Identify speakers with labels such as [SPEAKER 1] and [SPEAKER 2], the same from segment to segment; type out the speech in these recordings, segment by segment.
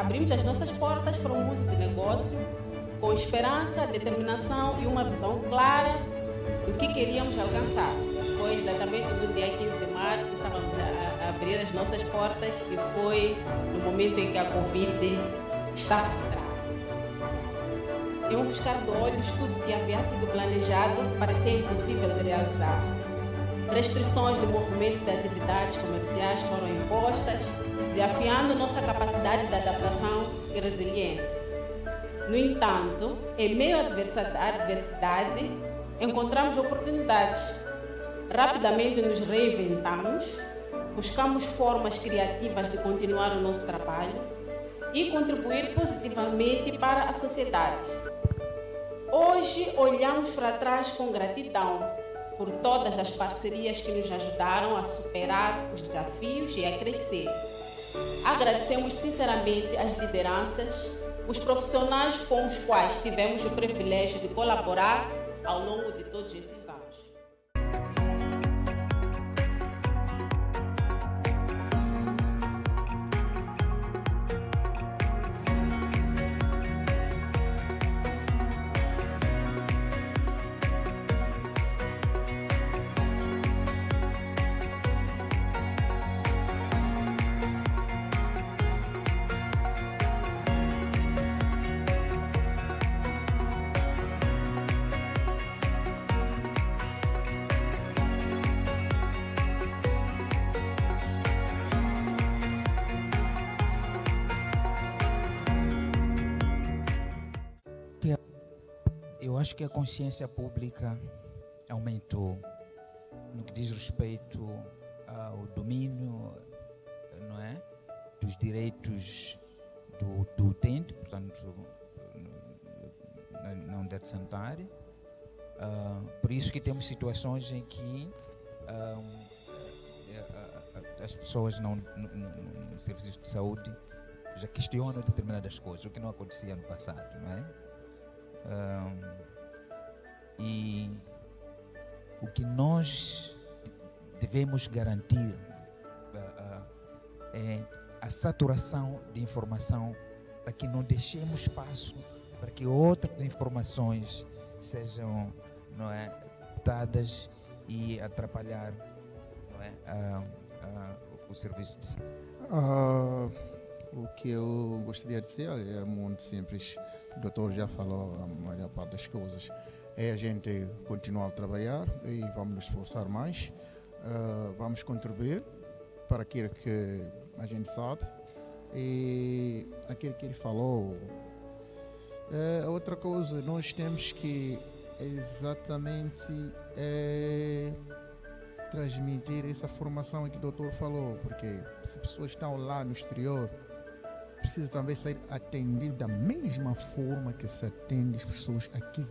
[SPEAKER 1] abrimos as nossas portas para um mundo de negócio com esperança, determinação e uma visão clara do que queríamos alcançar. Foi exatamente no dia 15 de março que estávamos a abrir as nossas portas e foi no momento em que a Covid está por trás. Em um piscar de olhos, tudo que havia sido planejado parecia impossível de realizar. Restrições de movimento de atividades comerciais foram impostas, desafiando nossa capacidade de adaptação e resiliência. No entanto, em meio à adversidade, encontramos oportunidades. Rapidamente nos reinventamos, buscamos formas criativas de continuar o nosso trabalho e contribuir positivamente para a sociedade. Hoje olhamos para trás com gratidão por todas as parcerias que nos ajudaram a superar os desafios e a crescer. Agradecemos sinceramente as lideranças, os profissionais com os quais tivemos o privilégio de colaborar ao longo de todos esses anos.
[SPEAKER 2] Eu acho que a consciência pública aumentou no que diz respeito ao domínio, não é, dos direitos do utente, portanto, na unidade sanitária. Por isso que temos situações em que as pessoas no serviço de saúde já questionam determinadas coisas, o que não acontecia no passado, não é? E o que nós devemos garantir é a saturação de informação para que não deixemos espaço para que outras informações sejam, não é, captadas e atrapalhar, não é, o serviço de saúde.
[SPEAKER 3] O que eu gostaria de dizer é muito simples. O doutor já falou a maior parte das coisas. É a gente continuar a trabalhar e vamos nos esforçar mais. Vamos contribuir para aquilo que a gente sabe. E aquilo que ele falou, outra coisa, nós temos que exatamente transmitir essa formação que o doutor falou, porque se pessoas estão lá no exterior, precisa também ser atendido da mesma forma que se atende as pessoas aqui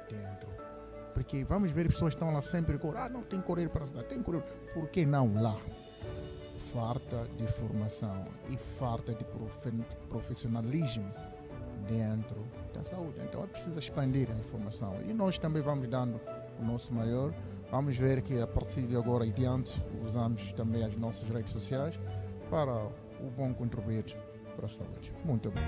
[SPEAKER 3] dentro. Porque vamos ver, as pessoas estão lá sempre com, não tem que correr para a cidade, tem que correr. Por que não lá? Falta de formação e falta de profissionalismo dentro da saúde. Então é preciso expandir a informação. E nós também vamos dando o nosso maior. Vamos ver que a partir de agora e diante usamos também as nossas redes sociais para o bom contribuir para a saúde. Muito bom.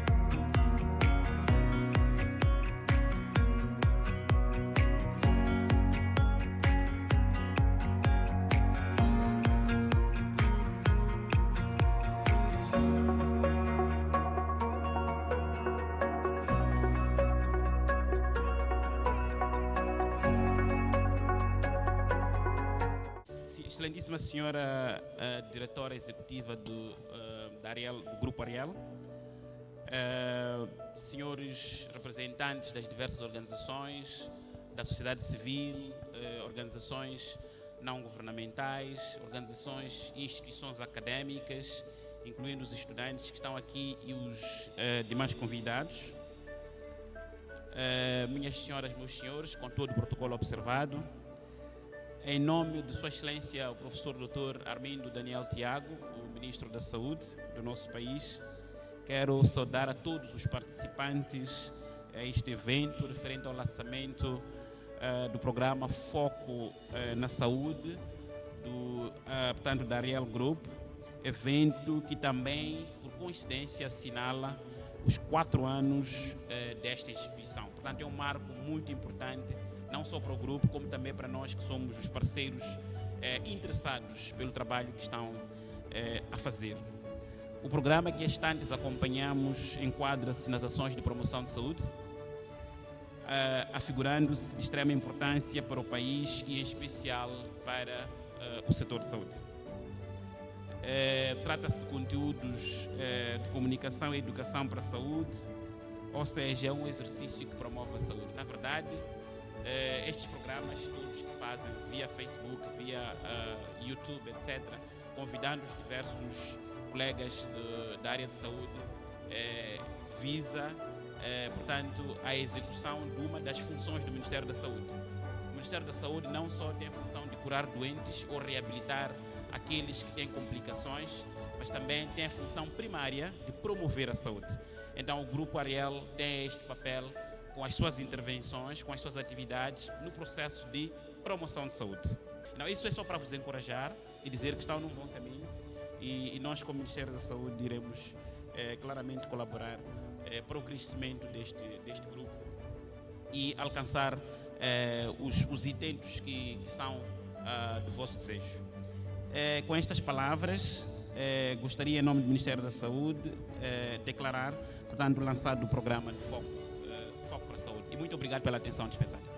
[SPEAKER 4] Excelentíssima senhora diretora executiva do Grupo Ariel, senhores representantes das diversas organizações, da sociedade civil, organizações não governamentais, organizações e instituições académicas, incluindo os estudantes que estão aqui e os demais convidados. Minhas senhoras, meus senhores, com todo o protocolo observado, em nome de Sua Excelência, o professor Dr. Armindo Daniel Tiago, o Ministro da Saúde do nosso país, quero saudar a todos os participantes a este evento referente ao lançamento do programa Foco na Saúde, portanto, da Ariel Group, evento que também, por coincidência, assinala os 4 anos desta instituição. Portanto, é um marco muito importante, não só para o grupo, como também para nós que somos os parceiros interessados pelo trabalho que estão a fazer. O programa que este ano acompanhamos enquadra-se nas ações de promoção de saúde, afigurando-se de extrema importância para o país e em especial para o setor de saúde. Trata-se de conteúdos de comunicação e educação para a saúde, ou seja, é um exercício que promove a saúde. Na verdade, estes programas todos que fazem via Facebook, via YouTube, etc., convidando os diversos colegas da área de saúde, visa, portanto, a execução de uma das funções do Ministério da Saúde. O Ministério da Saúde não só tem a função de curar doentes ou reabilitar aqueles que têm complicações, mas também tem a função primária de promover a saúde. Então, o Grupo Ariel tem este papel com as suas intervenções, com as suas atividades no processo de promoção de saúde. Então, isso é só para vos encorajar e dizer que estão num bom caminho e nós, como Ministério da Saúde, iremos claramente colaborar para o crescimento deste grupo e alcançar os intentos que são do vosso desejo. Com estas palavras, gostaria, em nome do Ministério da Saúde, declarar, portanto, lançado o programa de Foco para a Saúde. E muito obrigado pela atenção dispensada.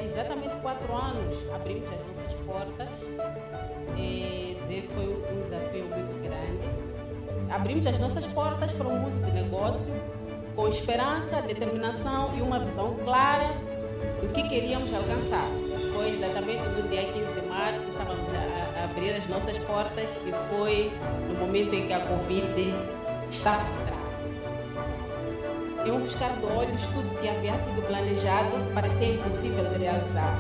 [SPEAKER 1] Exatamente 4 anos abrimos as nossas portas, dizer que foi um desafio muito grande. Abrimos as nossas portas para um mundo de negócio com esperança, determinação e uma visão clara do que queríamos alcançar. Foi exatamente no dia 15 de março que estávamos a abrir as nossas portas e foi no momento em que a Covid estava por trás. Em um piscar de olhos, tudo que havia sido planejado parecia impossível de realizar.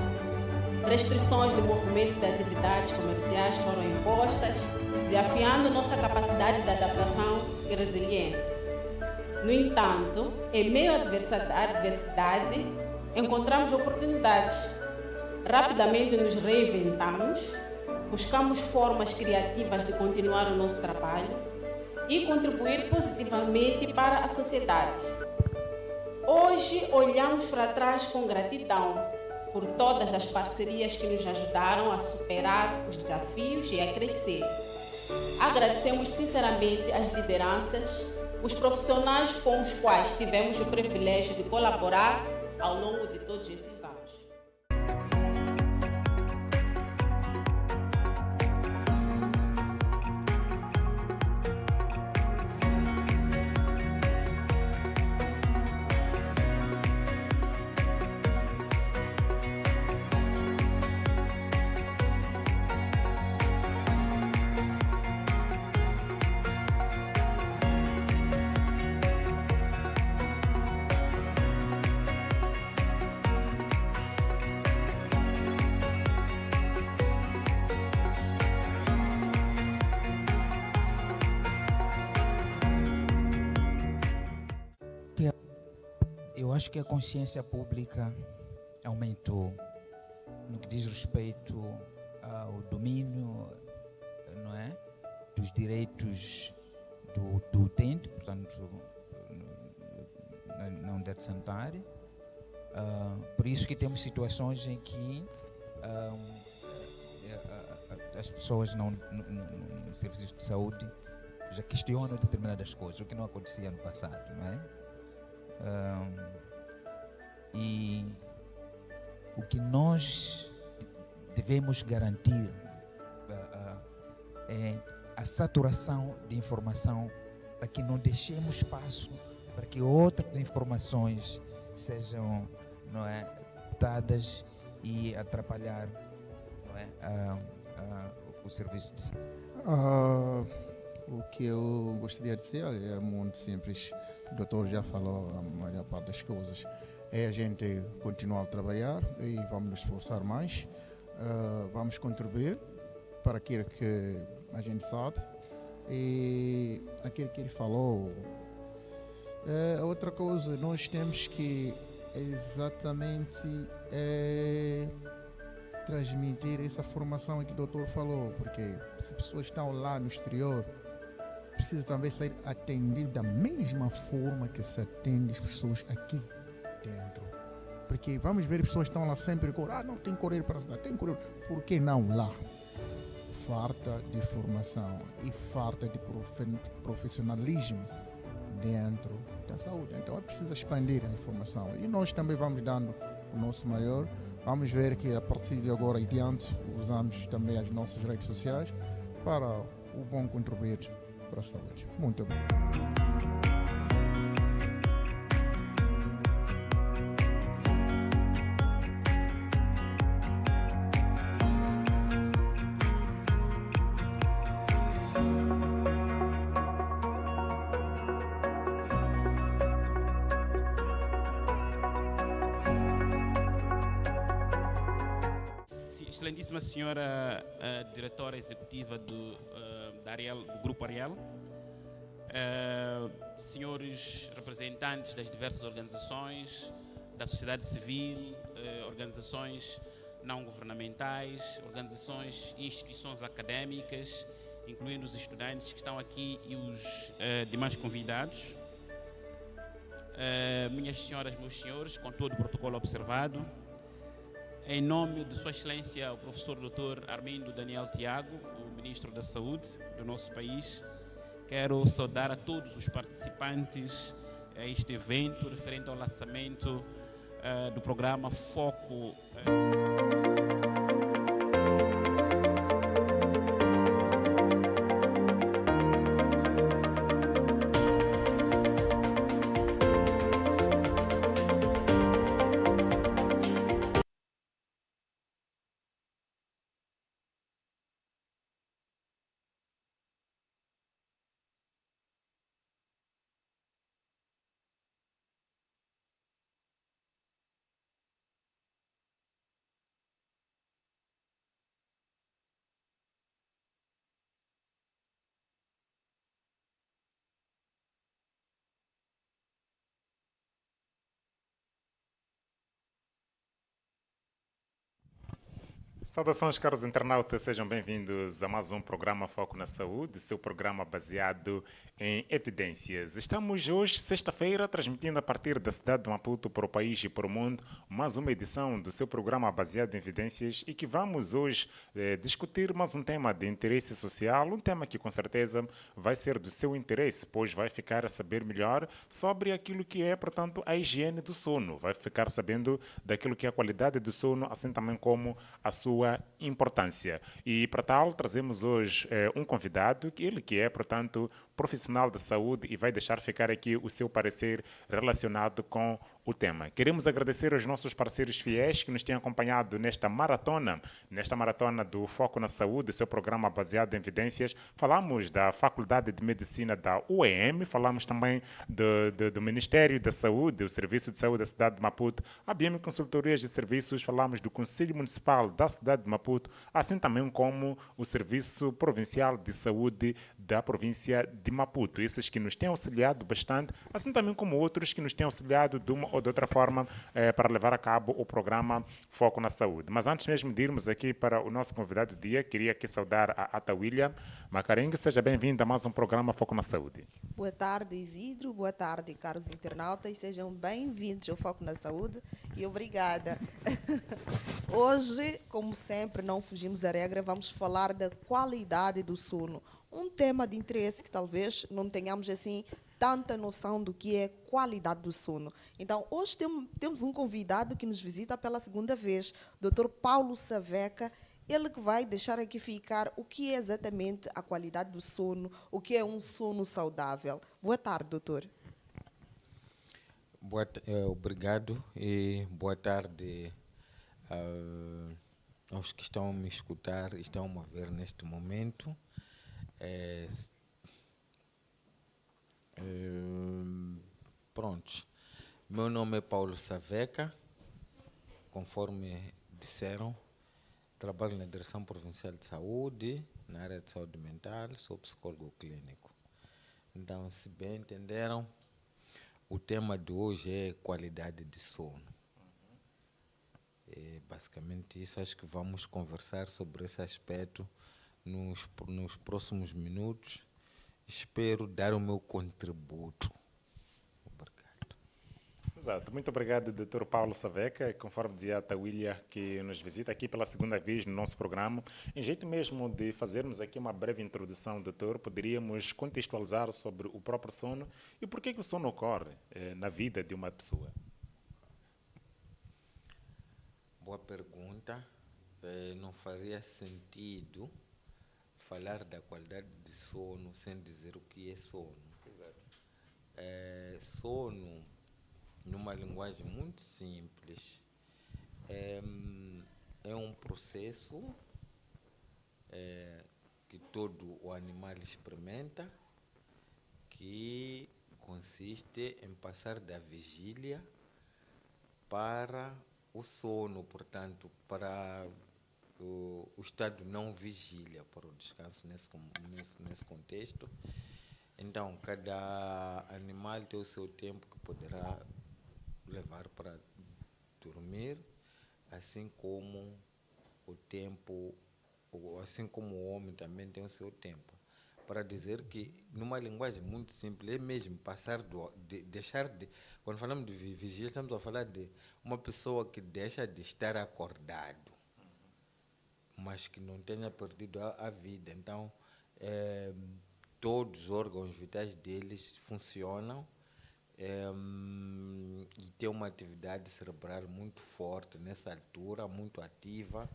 [SPEAKER 1] Restrições de movimento de atividades comerciais foram impostas, desafiando nossa capacidade de adaptação e resiliência. No entanto, em meio à adversidade, encontramos oportunidades. Rapidamente nos reinventamos, buscamos formas criativas de continuar o nosso trabalho e contribuir positivamente para a sociedade. Hoje olhamos para trás com gratidão por todas as parcerias que nos ajudaram a superar os desafios e a crescer. Agradecemos sinceramente as lideranças, os profissionais com os quais tivemos o privilégio de colaborar ao longo de todos esses anos.
[SPEAKER 2] Eu acho que a consciência pública aumentou no que diz respeito ao domínio, não é, dos direitos do utente, portanto, na unidade sanitária. Por isso que temos situações em que as pessoas no serviço de saúde já questionam determinadas coisas, o que não acontecia no passado, não é? E o que nós devemos garantir é a saturação de informação para que não deixemos espaço para que outras informações sejam, não é, captadas e atrapalhar, não é, o serviço de saúde?
[SPEAKER 3] O que eu gostaria de dizer é muito simples. O doutor já falou a maior parte das coisas. É a gente continuar a trabalhar e vamos nos esforçar mais. Vamos contribuir para aquilo que a gente sabe. E aquilo que ele falou, outra coisa, nós temos que exatamente transmitir essa formação que o doutor falou, porque se pessoas estão lá no exterior, precisa também ser atendido da mesma forma que se atende as pessoas aqui dentro. Porque vamos ver, as pessoas estão lá sempre não tem que correr para a cidade, tem que correr. Por que não lá? Falta de formação e falta de profissionalismo dentro da saúde. Então é preciso expandir a informação. E nós também vamos dando o nosso maior. Vamos ver que a partir de agora e diante usamos também as nossas redes sociais para o bom contribuir para a saúde. Muito bom.
[SPEAKER 4] Excelentíssima senhora diretora executiva do Grupo Ariel, senhores representantes das diversas organizações, da sociedade civil, organizações não governamentais, organizações e instituições académicas, incluindo os estudantes que estão aqui e os demais convidados. Minhas senhoras, meus senhores, com todo o protocolo observado, em nome de Sua Excelência, o professor Dr. Armindo Daniel Tiago, o Ministro da Saúde do nosso país, quero saudar a todos os participantes a este evento referente ao lançamento do programa Foco.
[SPEAKER 5] Saudações, caros internautas, sejam bem-vindos a mais um programa Foco na Saúde, seu programa baseado em evidências. Estamos hoje, sexta-feira, transmitindo a partir da cidade de Maputo para o país e para o mundo, mais uma edição do seu programa baseado em evidências e que vamos hoje discutir mais um tema de interesse social, um tema que com certeza vai ser do seu interesse, pois vai ficar a saber melhor sobre aquilo que é, portanto, a higiene do sono, vai ficar sabendo daquilo que é a qualidade do sono, assim também como a sua importância. E para tal, trazemos hoje um convidado, ele que é, portanto, profissional da saúde e vai deixar ficar aqui o seu parecer relacionado com o tema. Queremos agradecer aos nossos parceiros fiéis que nos têm acompanhado nesta maratona do Foco na Saúde, seu programa baseado em evidências. Falamos da Faculdade de Medicina da UEM, falamos também do Ministério da Saúde, o Serviço de Saúde da cidade de Maputo, a BM Consultorias de Serviços, falamos do Conselho Municipal da cidade de Maputo, assim também como o Serviço Provincial de Saúde da província de Maputo. Esses que nos têm auxiliado bastante, assim também como outros que nos têm auxiliado de uma ou de outra forma para levar a cabo o programa Foco na Saúde. Mas antes mesmo de irmos aqui para o nosso convidado do dia, queria aqui saudar a Atawilha Macarengue. Seja bem-vinda a mais um programa Foco na Saúde.
[SPEAKER 6] Boa tarde, Isidro. Boa tarde, caros internautas. Sejam bem-vindos ao Foco na Saúde e obrigada. Hoje, como sempre, não fugimos da regra, vamos falar da qualidade do sono. Um tema de interesse que talvez não tenhamos assim tanta noção do que é qualidade do sono. Então, hoje temos um convidado que nos visita pela segunda vez, o Dr. Paulo Saveca, ele que vai deixar aqui ficar o que é exatamente a qualidade do sono, o que é um sono saudável. Boa tarde, doutor.
[SPEAKER 7] Obrigado e boa tarde aos que estão a me escutar e estão a me ver neste momento. Prontos. Meu nome é Paulo Saveca, conforme disseram. Trabalho na Direção Provincial de Saúde, na área de saúde mental, sou psicólogo clínico. Então, se bem entenderam, o tema de hoje é qualidade de sono. É basicamente isso, acho que vamos conversar sobre esse aspecto nos próximos minutos. Espero dar o meu contributo.
[SPEAKER 5] Exato. Muito obrigado, Dr. Paulo Saveca, conforme dizia a Tawília, que nos visita aqui pela segunda vez no nosso programa. Em jeito mesmo de fazermos aqui uma breve introdução, doutor, poderíamos contextualizar sobre o próprio sono e por que o sono ocorre na vida de uma pessoa?
[SPEAKER 7] Boa pergunta. Não faria sentido falar da qualidade de sono sem dizer o que é sono.
[SPEAKER 5] Exato.
[SPEAKER 7] Sono, numa linguagem muito simples, é um processo que todo o animal experimenta, que consiste em passar da vigília para o sono, portanto, para o estado não vigília, para o descanso nesse contexto. Então, cada animal tem o seu tempo que poderá levar para dormir, assim como o homem também tem o seu tempo. Para dizer que, numa linguagem muito simples, é mesmo passar quando falamos de vigília, estamos a falar de uma pessoa que deixa de estar acordado, mas que não tenha perdido a vida. Então, todos os órgãos vitais deles funcionam e tem uma atividade cerebral muito forte nessa altura, muito ativa.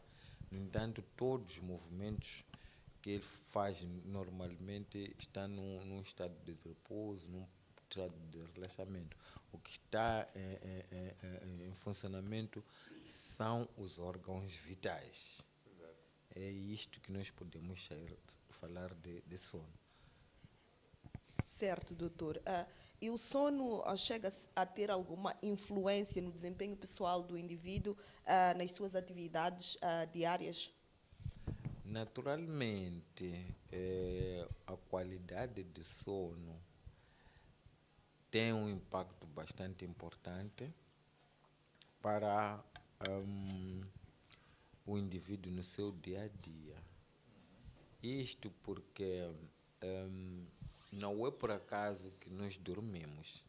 [SPEAKER 7] No entanto, todos os movimentos que ele faz normalmente estão num estado de repouso, num estado de relaxamento. O que está em funcionamento são os órgãos vitais.
[SPEAKER 5] Exato.
[SPEAKER 7] É isto que nós podemos falar de sono.
[SPEAKER 6] Certo, doutor. E o sono chega a ter alguma influência no desempenho pessoal do indivíduo nas suas atividades diárias?
[SPEAKER 7] Naturalmente, a qualidade de sono tem um impacto bastante importante para o indivíduo no seu dia a dia. Isto porque não é por acaso que nós dormimos.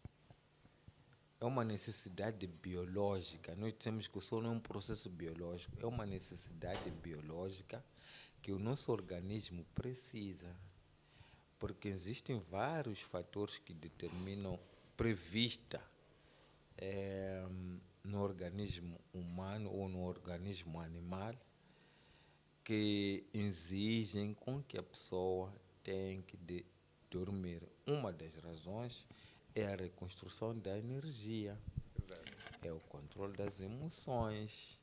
[SPEAKER 7] É uma necessidade biológica. Nós dizemos que o sono é um processo biológico. É uma necessidade biológica que o nosso organismo precisa. Porque existem vários fatores que determinam prevista no organismo humano ou no organismo animal, que exigem com que a pessoa tenha que dormir. Uma das razões é a reconstrução da energia.
[SPEAKER 5] Exato.
[SPEAKER 7] É o controle das emoções,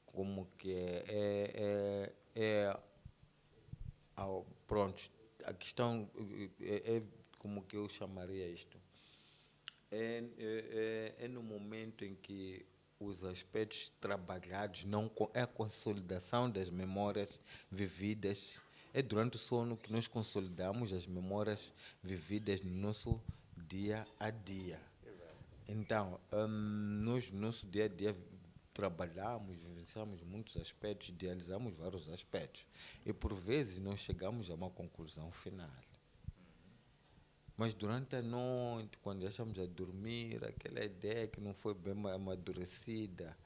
[SPEAKER 7] como que pronto, a questão é como que eu chamaria isto, é no momento em que os aspectos trabalhados, é a consolidação das memórias vividas. É durante o sono que nós consolidamos as memórias vividas no nosso dia a dia.
[SPEAKER 5] Exato.
[SPEAKER 7] Então, nós no nosso dia a dia trabalhamos, vivenciamos muitos aspectos, idealizamos vários aspectos. E por vezes não chegamos a uma conclusão final. Mas durante a noite, quando deixamos a dormir, aquela ideia que não foi bem amadurecida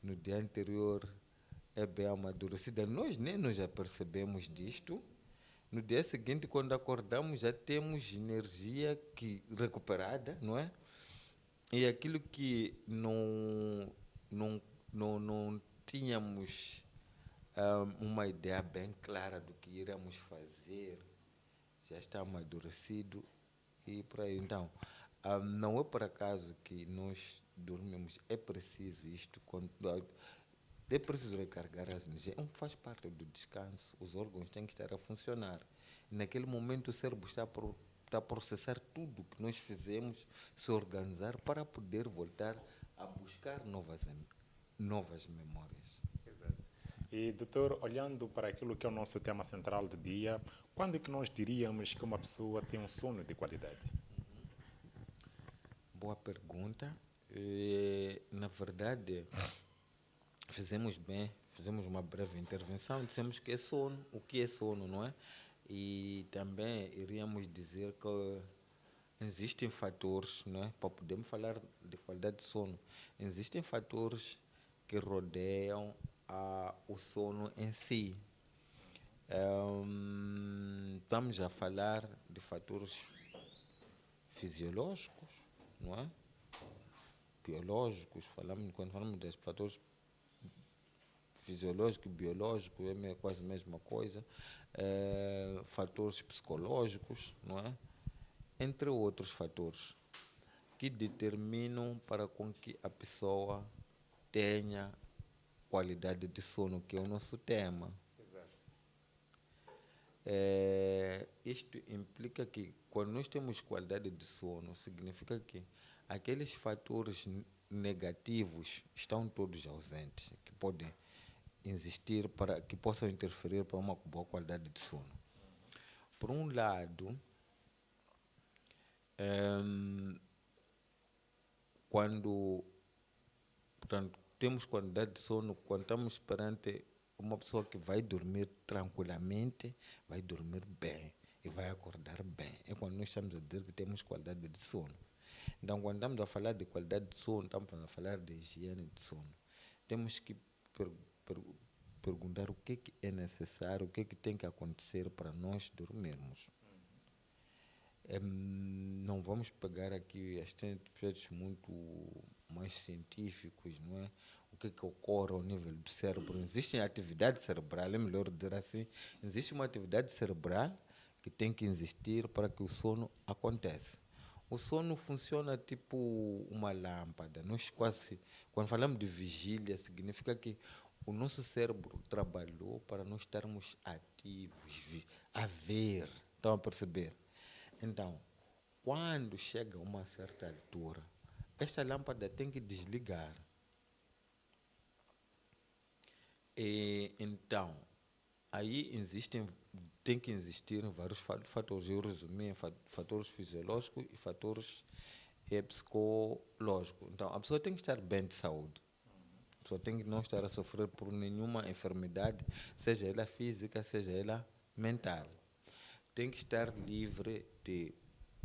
[SPEAKER 7] no dia anterior é bem amadurecida. Nós nem nos apercebemos disto. No dia seguinte, quando acordamos, já temos energia recuperada, não é? E aquilo que não tínhamos uma ideia bem clara do que iremos fazer, já está amadurecido e por aí. Então, não é por acaso que nós dormimos, é preciso isto, é preciso recarregar as energias, faz parte do descanso, os órgãos têm que estar a funcionar. E naquele momento o cérebro está a processar tudo o que nós fizemos, se organizar para poder voltar a buscar novas memórias.
[SPEAKER 5] Exato. E, doutor, olhando para aquilo que é o nosso tema central do dia, quando é que nós diríamos que uma pessoa tem um sono de qualidade?
[SPEAKER 7] Boa pergunta. Na verdade, fizemos uma breve intervenção, dissemos que é sono, o que é sono, não é? E também iríamos dizer que existem fatores, não é? Para podermos falar de qualidade de sono, existem fatores que rodeiam o sono em si. Estamos a falar de fatores fisiológicos, não é? Biológicos, quando falamos dos fatores fisiológico e biológico, é quase a mesma coisa, fatores psicológicos, não é? Entre outros fatores que determinam para com que a pessoa tenha qualidade de sono, que é o nosso tema.
[SPEAKER 5] Exato.
[SPEAKER 7] Isto implica que quando nós temos qualidade de sono, significa que aqueles fatores negativos estão todos ausentes, que podem existir que possam interferir para uma boa qualidade de sono. Por um lado, quando temos qualidade de sono, quando estamos perante uma pessoa que vai dormir tranquilamente, vai dormir bem e vai acordar bem. É quando nós estamos a dizer que temos qualidade de sono. Então, quando estamos a falar de qualidade de sono, estamos a falar de higiene de sono. Temos que perguntar o que é necessário, o que tem que acontecer para nós dormirmos. Não vamos pegar aqui aspectos muito mais científicos, não é? O que ocorre ao nível do cérebro. Existe atividade cerebral, é melhor dizer assim, existe uma atividade cerebral que tem que existir para que o sono aconteça. O sono funciona tipo uma lâmpada. Quando falamos de vigília, significa que o nosso cérebro trabalhou para nós estarmos ativos, a ver. Estão a perceber? Então, quando chega a uma certa altura, esta lâmpada tem que desligar. Então, aí tem que existir vários fatores. Eu resumi fatores fisiológicos e fatores psicológicos. Então, a pessoa tem que estar bem de saúde. A pessoa tem que não estar a sofrer por nenhuma enfermidade, seja ela física, seja ela mental. Tem que estar livre de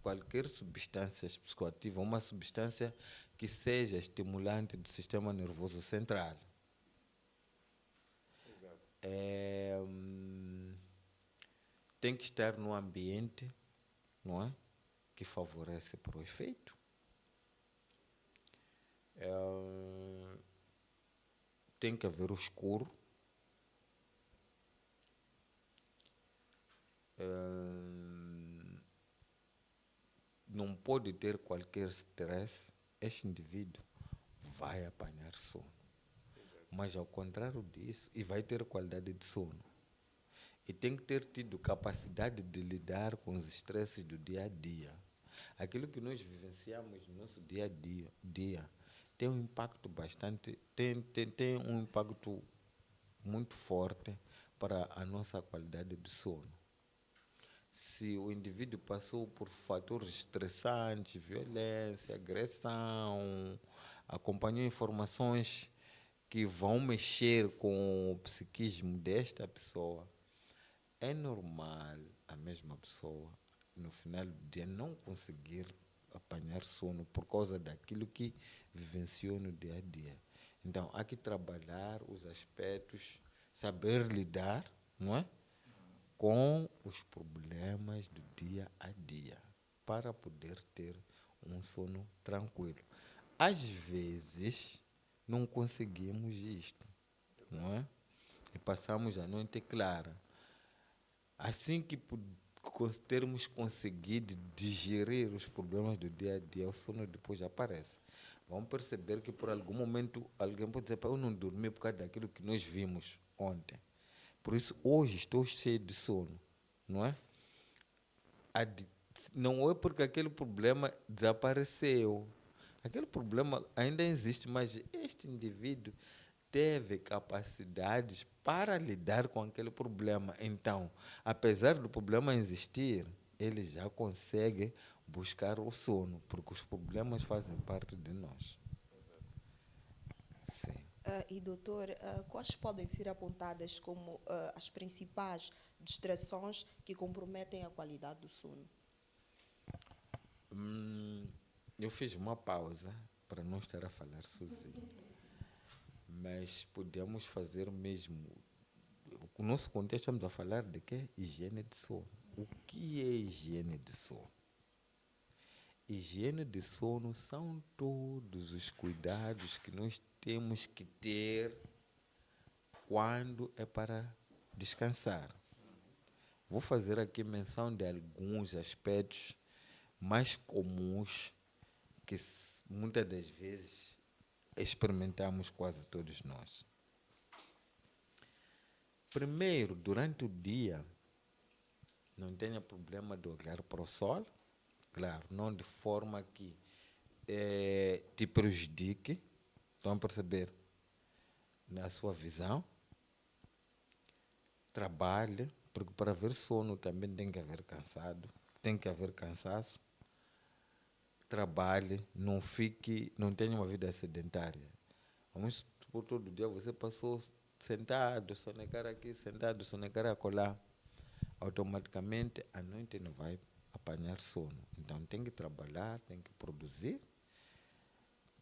[SPEAKER 7] qualquer substância psicoativa, uma substância que seja estimulante do sistema nervoso central.
[SPEAKER 5] Exato.
[SPEAKER 7] Tem que estar num ambiente, não é, que favorece para o efeito. Tem que haver o escuro. Não pode ter qualquer stress. Este indivíduo vai apanhar sono. Mas ao contrário disso, e vai ter qualidade de sono. E tem que ter tido capacidade de lidar com os estresses do dia a dia. Aquilo que nós vivenciamos no nosso dia a dia tem um impacto tem um impacto muito forte para a nossa qualidade de sono. Se o indivíduo passou por fatores estressantes, violência, agressão, acompanhou informações que vão mexer com o psiquismo desta pessoa, é normal a mesma pessoa, no final do dia, não conseguir apanhar sono por causa daquilo que vivenciou no dia a dia. Então, há que trabalhar os aspectos, saber lidar, não é, com os problemas do dia a dia, para poder ter um sono tranquilo. Às vezes, não conseguimos isto, não é? E passamos a noite clara. Assim que termos conseguido digerir os problemas do dia a dia, o sono depois aparece. vão perceber que por algum momento alguém pode dizer, eu não dormi por causa daquilo que nós vimos ontem. Por isso, hoje estou cheio de sono, não é? Não é porque aquele problema desapareceu. Aquele problema ainda existe, mas este indivíduo teve capacidades para lidar com aquele problema. Então, apesar do problema existir, ele já consegue buscar o sono, porque os problemas fazem parte de nós. Sim.
[SPEAKER 6] E doutor, quais podem ser apontadas como as principais distrações que comprometem a qualidade do sono?
[SPEAKER 7] Eu fiz uma pausa para não estar a falar sozinho, mas podemos fazer mesmo. O nosso contexto, estamos a falar de quê? Higiene de sono. O que é higiene de sono? Higiene de sono são todos os cuidados que nós temos que ter quando é para descansar. Vou fazer aqui menção de alguns aspectos mais comuns que muitas das vezes experimentamos quase todos nós. Primeiro, durante o dia, não tenha problema de olhar para o sol, claro, não de forma que te prejudique, estão a perceber, na sua visão. Trabalhe, porque para haver sono também tem que haver cansaço. Trabalhe, não tenha uma vida sedentária. Vamos supor, todo dia você passou sentado, sonegar aqui, sentado, sonegar acolá. Automaticamente a noite não vai apanhar sono. Então tem que trabalhar, tem que produzir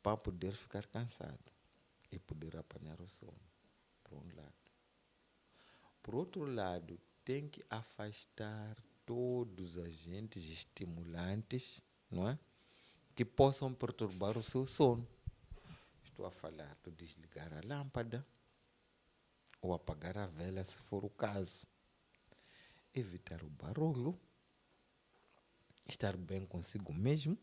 [SPEAKER 7] para poder ficar cansado e poder apanhar o sono, por um lado. Por outro lado, tem que afastar todos os agentes estimulantes, não é? Que possam perturbar o seu sono. Estou a falar de desligar a lâmpada ou apagar a vela, se for o caso. Evitar o barulho, estar bem consigo mesmo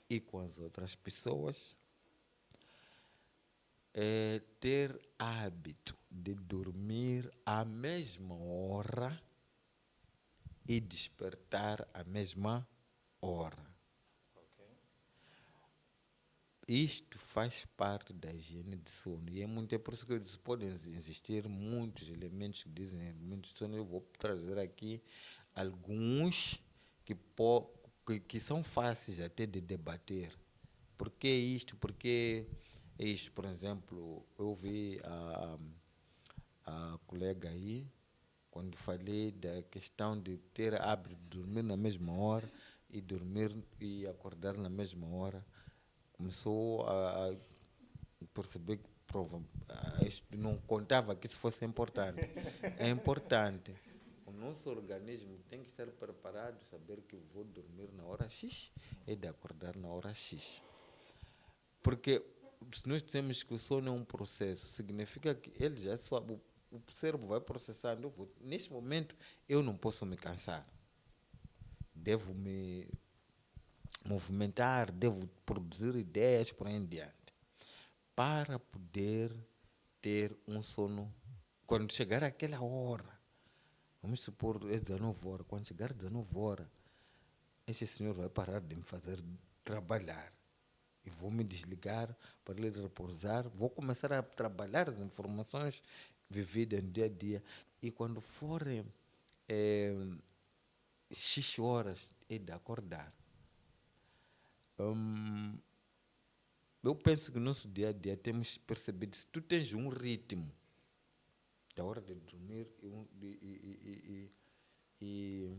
[SPEAKER 7] e com as outras pessoas. Ter hábito de dormir à mesma hora e despertar à mesma hora. Isto faz parte da higiene de sono e é por isso que podem existir muitos elementos que dizem elementos de sono. Eu vou trazer aqui alguns que são fáceis até de debater. Por que isto? Porque isto, por exemplo, eu vi a colega aí, quando falei da questão de ter hábito de dormir na mesma hora e dormir e acordar na mesma hora, começou a perceber que isto não contava que isso fosse importante. É importante. O nosso organismo tem que estar preparado, saber que vou dormir na hora X e de acordar na hora X. Porque se nós dizemos que o sono é um processo, significa que ele já sabe, o cérebro vai processando. Neste momento, eu não posso me cansar. Devo me movimentar, devo produzir ideias por aí em diante. Para poder ter um sono, quando chegar aquela hora, vamos supor, é 19 horas, quando chegar 19 horas, este senhor vai parar de me fazer trabalhar. E vou me desligar para ele repousar. Vou começar a trabalhar as informações vividas no dia a dia. E quando forem X horas, é de acordar. Eu penso que no nosso dia a dia temos percebido, se tu tens um ritmo da hora de dormir e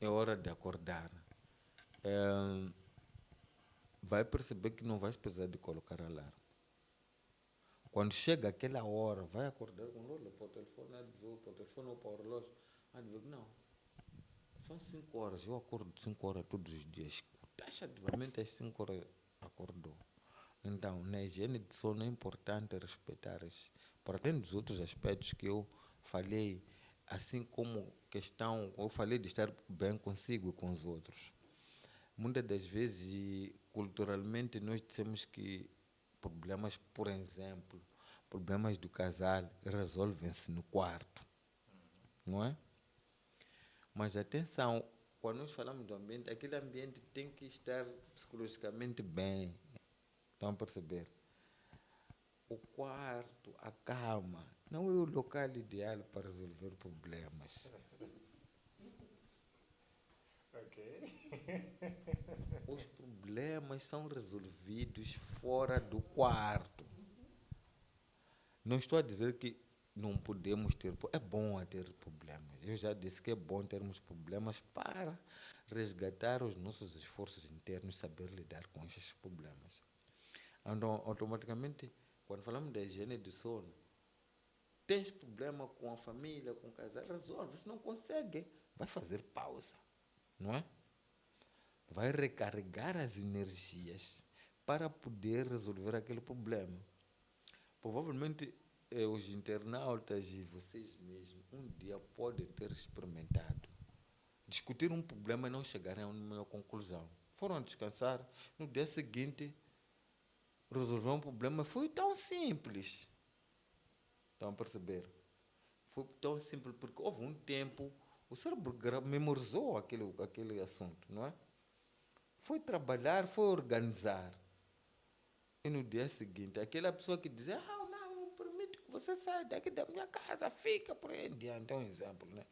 [SPEAKER 7] é hora de acordar. Vai perceber que não vais precisar de colocar alarme. Quando chega aquela hora, vai acordar com olha para o telefone, para o telefone ou para o relógio. Não, são 5 horas, eu acordo 5 horas todos os dias. Taxativamente às 5 horas acordou. Então, na higiene de sono é importante respeitar isso. Para além dos outros aspectos que eu falei, assim como eu falei de estar bem consigo e com os outros. Muitas das vezes, culturalmente, nós dizemos que problemas, por exemplo, problemas do casal resolvem-se no quarto, não é? Mas atenção, quando nós falamos do ambiente, aquele ambiente tem que estar psicologicamente bem. Estão a perceber? O quarto, a cama, não é o local ideal para resolver problemas. Os problemas são resolvidos fora do quarto. Não estou a dizer que não podemos ter, é bom ter problemas. Eu já disse que é bom termos problemas para resgatar os nossos esforços internos, saber lidar com esses problemas. Então, automaticamente, quando falamos da higiene do sono, tens problema com a família, com o casal, resolve. Se não consegue, vai fazer pausa, não é? Vai recarregar as energias para poder resolver aquele problema. Provavelmente os internautas e vocês mesmos um dia podem ter experimentado discutir um problema e não chegarem a uma conclusão. Foram descansar, no dia seguinte resolver um problema foi tão simples. Estão a perceber? Foi tão simples porque houve um tempo, o cérebro memorizou aquele assunto, não é? Foi trabalhar, foi organizar. E no dia seguinte, aquela pessoa que dizia, não permito que você saia daqui da minha casa, fica por aí em diante, é um exemplo, né?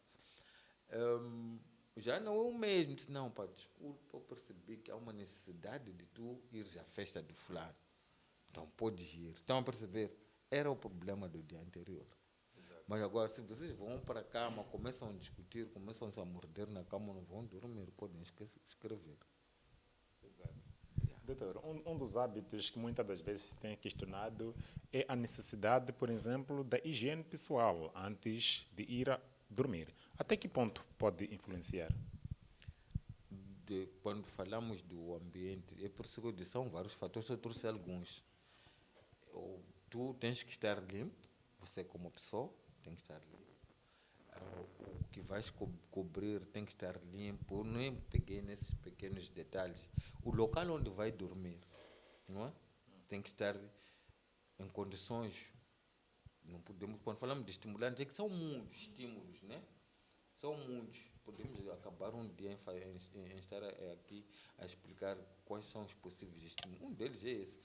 [SPEAKER 7] Já não é o mesmo. Disse, não, pá, desculpa, eu percebi que há uma necessidade de tu ires à festa do fulano. Então, podes ir. Estão a perceber? Era o problema do dia anterior. Exato. Mas agora, se vocês vão para a cama, começam a discutir, começam a morder na cama, não vão dormir, podem escrever.
[SPEAKER 5] Exato. Doutor, um dos hábitos que muitas das vezes se tem questionado é a necessidade, por exemplo, da higiene pessoal antes de ir a dormir. Até que ponto pode influenciar?
[SPEAKER 7] Quando falamos do ambiente, é por isso que eu disse, são vários fatores, eu trouxe alguns. Tu tens que estar limpo, você como pessoa tem que estar limpo. O que vais cobrir tem que estar limpo. Eu nem peguei nesses pequenos detalhes. O local onde vai dormir, não é? Tem que estar em condições. Não podemos, quando falamos de estimulantes, é que são muitos estímulos, né? São muitos. Podemos acabar um dia em estar aqui a explicar quais são os possíveis estímulos. Um deles é esse.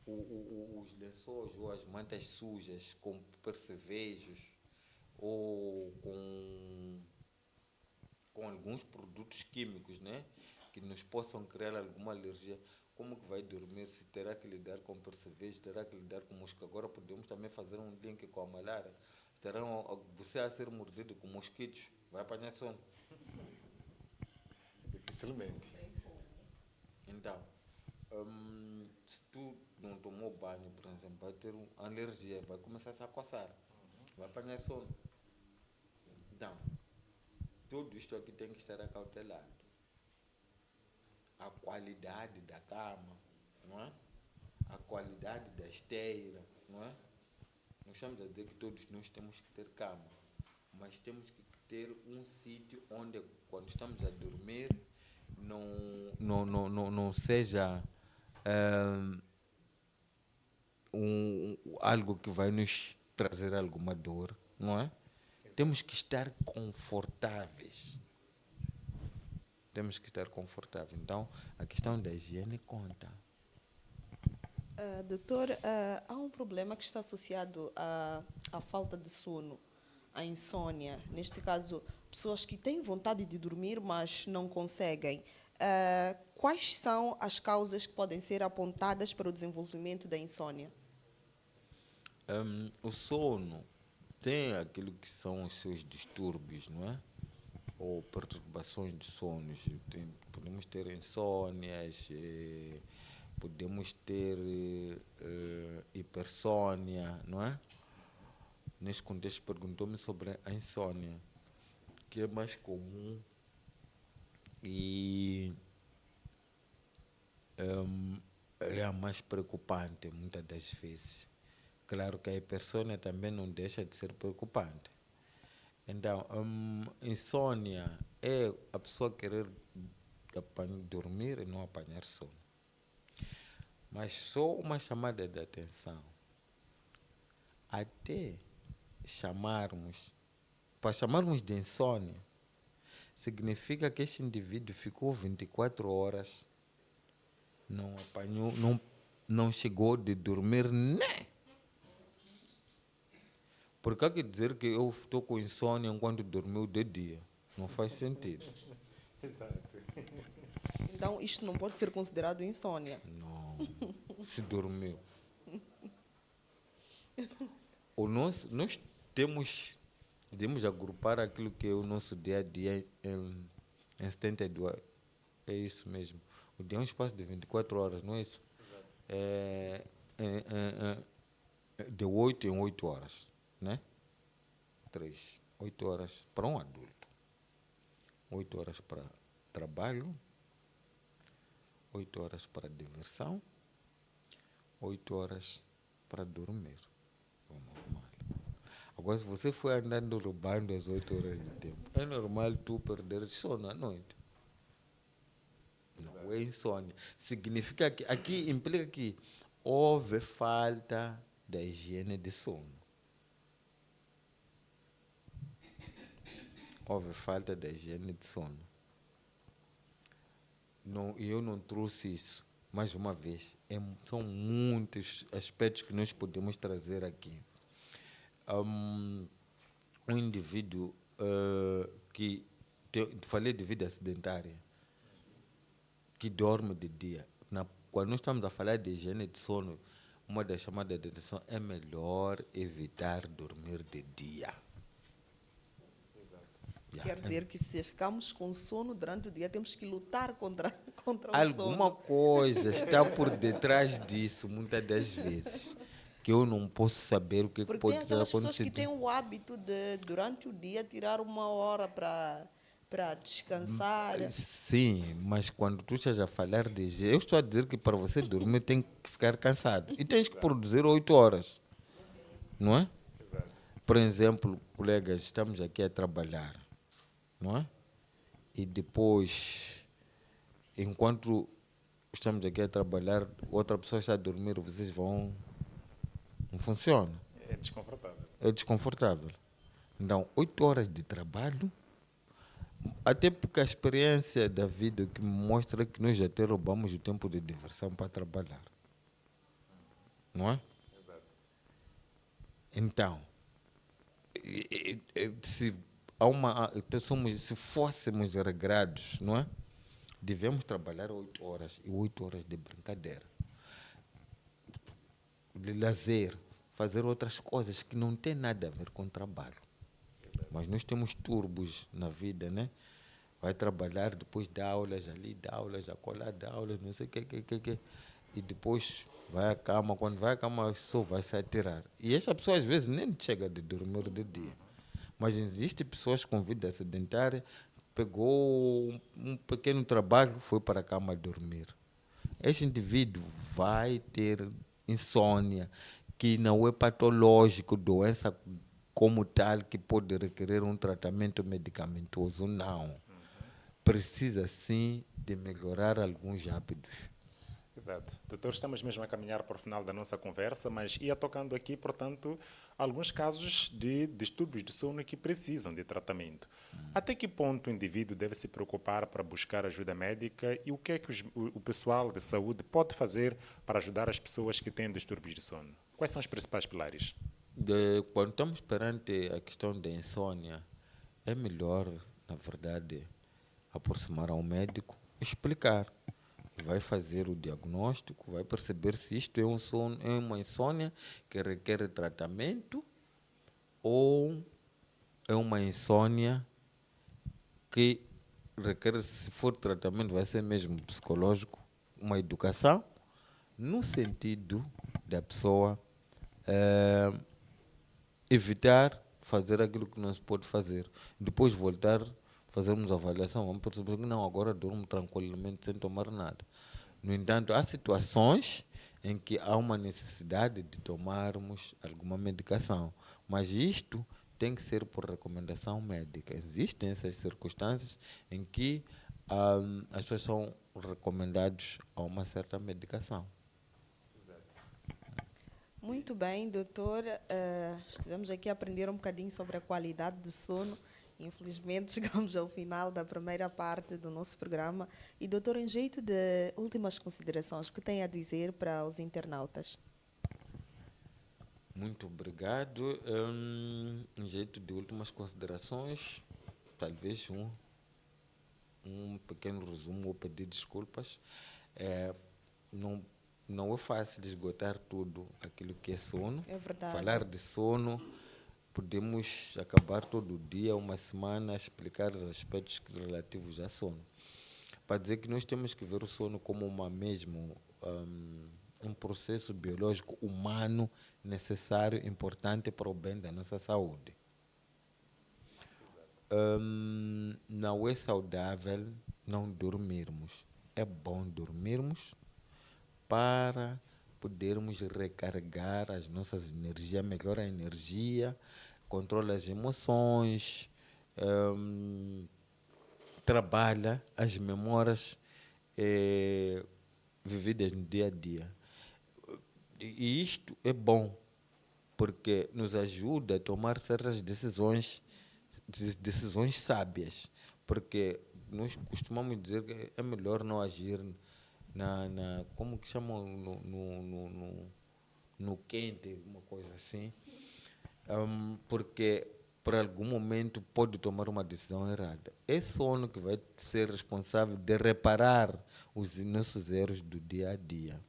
[SPEAKER 7] Os lençóis ou as mantas sujas com percevejos ou com alguns produtos químicos, né, que nos possam criar alguma alergia. Como que vai dormir? Se terá que lidar com percevejos, terá que lidar com mosquito. Agora podemos também fazer um link com a malária. Você a ser mordido com mosquitos, vai apanhar sono?
[SPEAKER 5] Dificilmente.
[SPEAKER 7] Então, se tu não tomou banho, por exemplo, vai ter uma alergia, vai começar a coçar, vai apanhar sono. Então, tudo isto aqui tem que estar acautelado. A qualidade da cama, não é? A qualidade da esteira, não é? Nós estamos a dizer que todos nós temos que ter cama, mas temos que ter um sítio onde, quando estamos a dormir, não seja algo que vai nos trazer alguma dor, não é? Temos que estar confortáveis. Temos que estar confortáveis. Então, a questão da higiene conta.
[SPEAKER 6] Doutor, há um problema que está associado à falta de sono, à insônia. Neste caso, pessoas que têm vontade de dormir, mas não conseguem. Quais são as causas que podem ser apontadas para o desenvolvimento da insônia?
[SPEAKER 7] O sono tem aquilo que são os seus distúrbios, não é? Ou perturbações de sono. Podemos ter insônias, podemos ter hipersônia, não é? Nesse contexto, perguntou-me sobre a insônia, que é mais comum e é a mais preocupante, muitas das vezes. Claro que a hipersônia também não deixa de ser preocupante. Então, insônia é a pessoa querer dormir e não apanhar sono. Mas só uma chamada de atenção. Até para chamarmos de insônia, significa que este indivíduo ficou 24 horas, não apanhou, não chegou de dormir nem. Porque há que dizer que eu estou com insônia enquanto dormiu de dia. Não faz sentido.
[SPEAKER 5] Exato.
[SPEAKER 6] Então, isto não pode ser considerado insônia.
[SPEAKER 7] Não, se dormiu. Nós podemos agrupar aquilo que é o nosso dia a dia em 72 horas. É isso mesmo. O dia é um espaço de 24 horas, não é isso? Exato. De 8 em 8 horas, né? 8 horas para um adulto. 8 horas para trabalho, 8 horas para diversão, 8 horas para dormir. É normal. Agora, se você for andando roubando as 8 horas de tempo, é normal tu perder sono à noite. Não é insônia. Significa que aqui implica que houve falta da higiene de sono. Houve falta da higiene de sono. Eu não trouxe isso. Mais uma vez, são muitos aspectos que nós podemos trazer aqui. Um indivíduo que falei de vida sedentária, que dorme de dia. Quando nós estamos a falar de higiene de sono, uma das chamadas de atenção é melhor evitar dormir de dia.
[SPEAKER 6] Quer dizer que se ficarmos com sono durante o dia, temos que lutar contra o sono.
[SPEAKER 7] Alguma coisa está por detrás disso, muitas das vezes, que eu não posso saber o que
[SPEAKER 6] Porque
[SPEAKER 7] pode
[SPEAKER 6] tem
[SPEAKER 7] ter
[SPEAKER 6] aquelas pessoas
[SPEAKER 7] acontecido.
[SPEAKER 6] que têm o hábito de, durante o dia, tirar uma hora para descansar.
[SPEAKER 7] Sim, mas quando tu estás a falar de... Eu estou a dizer que para você dormir tem que ficar cansado. E tens que produzir 8 horas. Não é?
[SPEAKER 5] Exato.
[SPEAKER 7] Por exemplo, colegas, estamos aqui a trabalhar. Não é? E depois, enquanto estamos aqui a trabalhar, outra pessoa está a dormir, vocês vão... Não funciona.
[SPEAKER 5] É desconfortável.
[SPEAKER 7] É desconfortável. Então, 8 horas de trabalho, até porque a experiência da vida que mostra que nós até roubamos o tempo de diversão para trabalhar. Não é?
[SPEAKER 5] Exato.
[SPEAKER 7] Então, se fôssemos regrados, não é? Devemos trabalhar 8 horas e 8 horas de brincadeira, de lazer, fazer outras coisas que não têm nada a ver com trabalho. Mas nós temos turbos na vida, né? Vai trabalhar, depois dá aulas ali, dá aulas acolá, dá aulas, não sei o que. E depois vai à cama. Quando vai à cama, só vai se atirar. E essa pessoa, às vezes, nem chega de dormir de dia. Mas existem pessoas com vida sedentária, pegou um pequeno trabalho, foi para a cama dormir. Este indivíduo vai ter insônia, que não é patológico, doença como tal, que pode requerer um tratamento medicamentoso, não. Precisa, sim, de melhorar alguns hábitos.
[SPEAKER 5] Exato. Doutor, estamos mesmo a caminhar para o final da nossa conversa, mas ia tocando aqui, portanto, alguns casos de distúrbios de sono que precisam de tratamento. Até que ponto o indivíduo deve se preocupar para buscar ajuda médica e o que é que o pessoal de saúde pode fazer para ajudar as pessoas que têm distúrbios de sono? Quais são os principais pilares?
[SPEAKER 7] Quando estamos perante a questão da insônia, é melhor, na verdade, aproximar ao médico, explicar. Vai fazer o diagnóstico, vai perceber se isto é uma insônia que requer tratamento ou é uma insônia que requer, se for tratamento, vai ser mesmo psicológico, uma educação, no sentido da pessoa evitar fazer aquilo que não se pode fazer. Depois voltar, fazermos a avaliação, vamos perceber que não, agora durmo tranquilamente sem tomar nada. No entanto, há situações em que há uma necessidade de tomarmos alguma medicação, mas isto tem que ser por recomendação médica. Existem essas circunstâncias em que as pessoas são recomendadas a uma certa medicação.
[SPEAKER 6] Muito bem, doutor. Estivemos aqui a aprender um bocadinho sobre a qualidade do sono. Infelizmente, chegamos ao final da primeira parte do nosso programa. E, doutor, em jeito de últimas considerações, o que tem a dizer para os internautas?
[SPEAKER 7] Muito obrigado. Em jeito de últimas considerações, talvez um pequeno resumo ou pedir desculpas. Não é fácil esgotar tudo aquilo que é sono.
[SPEAKER 6] É verdade.
[SPEAKER 7] Falar de sono, podemos acabar todo dia, uma semana, a explicar os aspectos relativos a sono. Para dizer que nós temos que ver o sono como um processo biológico humano necessário, importante para o bem da nossa saúde. Não é saudável não dormirmos. É bom dormirmos para podermos recarregar as nossas energias, melhora a energia, controla as emoções, trabalha as memórias vividas no dia a dia. E isto é bom, porque nos ajuda a tomar certas decisões sábias, porque nós costumamos dizer que é melhor não agir como que chamam, no quente, uma coisa assim, porque por algum momento pode tomar uma decisão errada. É sono que vai ser responsável de reparar os nossos erros do dia a dia.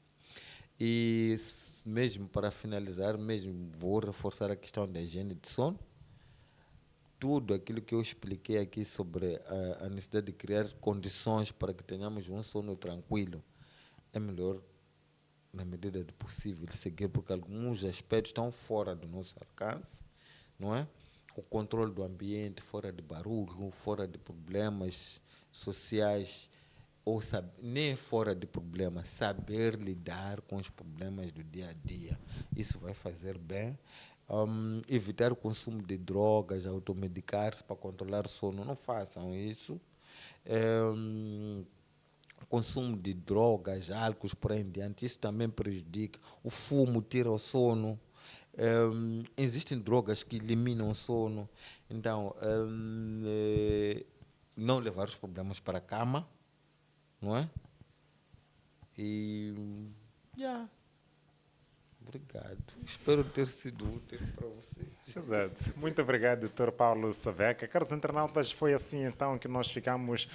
[SPEAKER 7] E mesmo para finalizar, vou reforçar a questão da higiene de sono. Tudo aquilo que eu expliquei aqui sobre a necessidade de criar condições para que tenhamos um sono tranquilo, é melhor, na medida do possível, seguir, porque alguns aspectos estão fora do nosso alcance, não é? O controle do ambiente, fora de barulho, fora de problemas sociais, ou nem fora de problemas, saber lidar com os problemas do dia a dia. Isso vai fazer bem. Evitar o consumo de drogas, automedicar-se para controlar o sono, não façam isso. Consumo de drogas, álcools, por aí em diante, isso também prejudica. O fumo tira o sono. Existem drogas que eliminam o sono. Então, não levar os problemas para a cama, não é? E, obrigado. Espero ter sido útil para vocês.
[SPEAKER 5] Exato. Muito obrigado, Dr. Paulo Saveca. Caros internautas, foi assim então que nós ficamos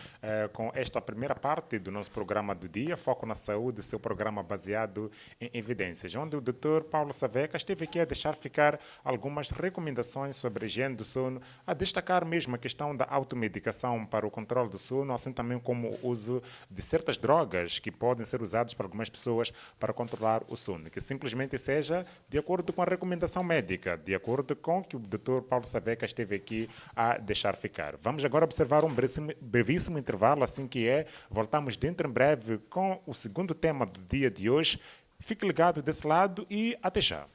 [SPEAKER 5] com esta primeira parte do nosso programa do dia, Foco na Saúde, seu programa baseado em evidências, onde o Dr. Paulo Saveca esteve aqui a deixar ficar algumas recomendações sobre a higiene do sono, a destacar mesmo a questão da automedicação para o controle do sono, assim também como o uso de certas drogas que podem ser usadas por algumas pessoas para controlar o sono, que simplesmente seja de acordo com a recomendação médica, de acordo com o que o Dr. Paulo Saveca esteve aqui a deixar ficar. Vamos agora observar um brevíssimo intervalo, assim que voltamos dentro em breve com o segundo tema do dia de hoje. Fique ligado desse lado e até já.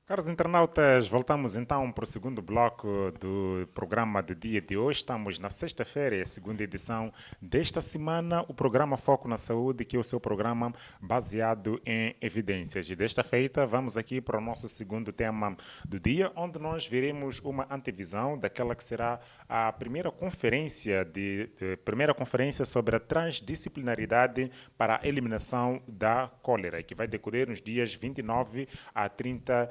[SPEAKER 5] Caros internautas, voltamos então para o segundo bloco do programa do dia de hoje. Estamos na sexta-feira, a segunda edição desta semana, o programa Foco na Saúde, que é o seu programa baseado em evidências. E desta feita, vamos aqui para o nosso segundo tema do dia, onde nós veremos uma antevisão daquela que será a primeira conferência sobre a transdisciplinaridade para a eliminação da cólera, que vai decorrer nos dias 29 a 30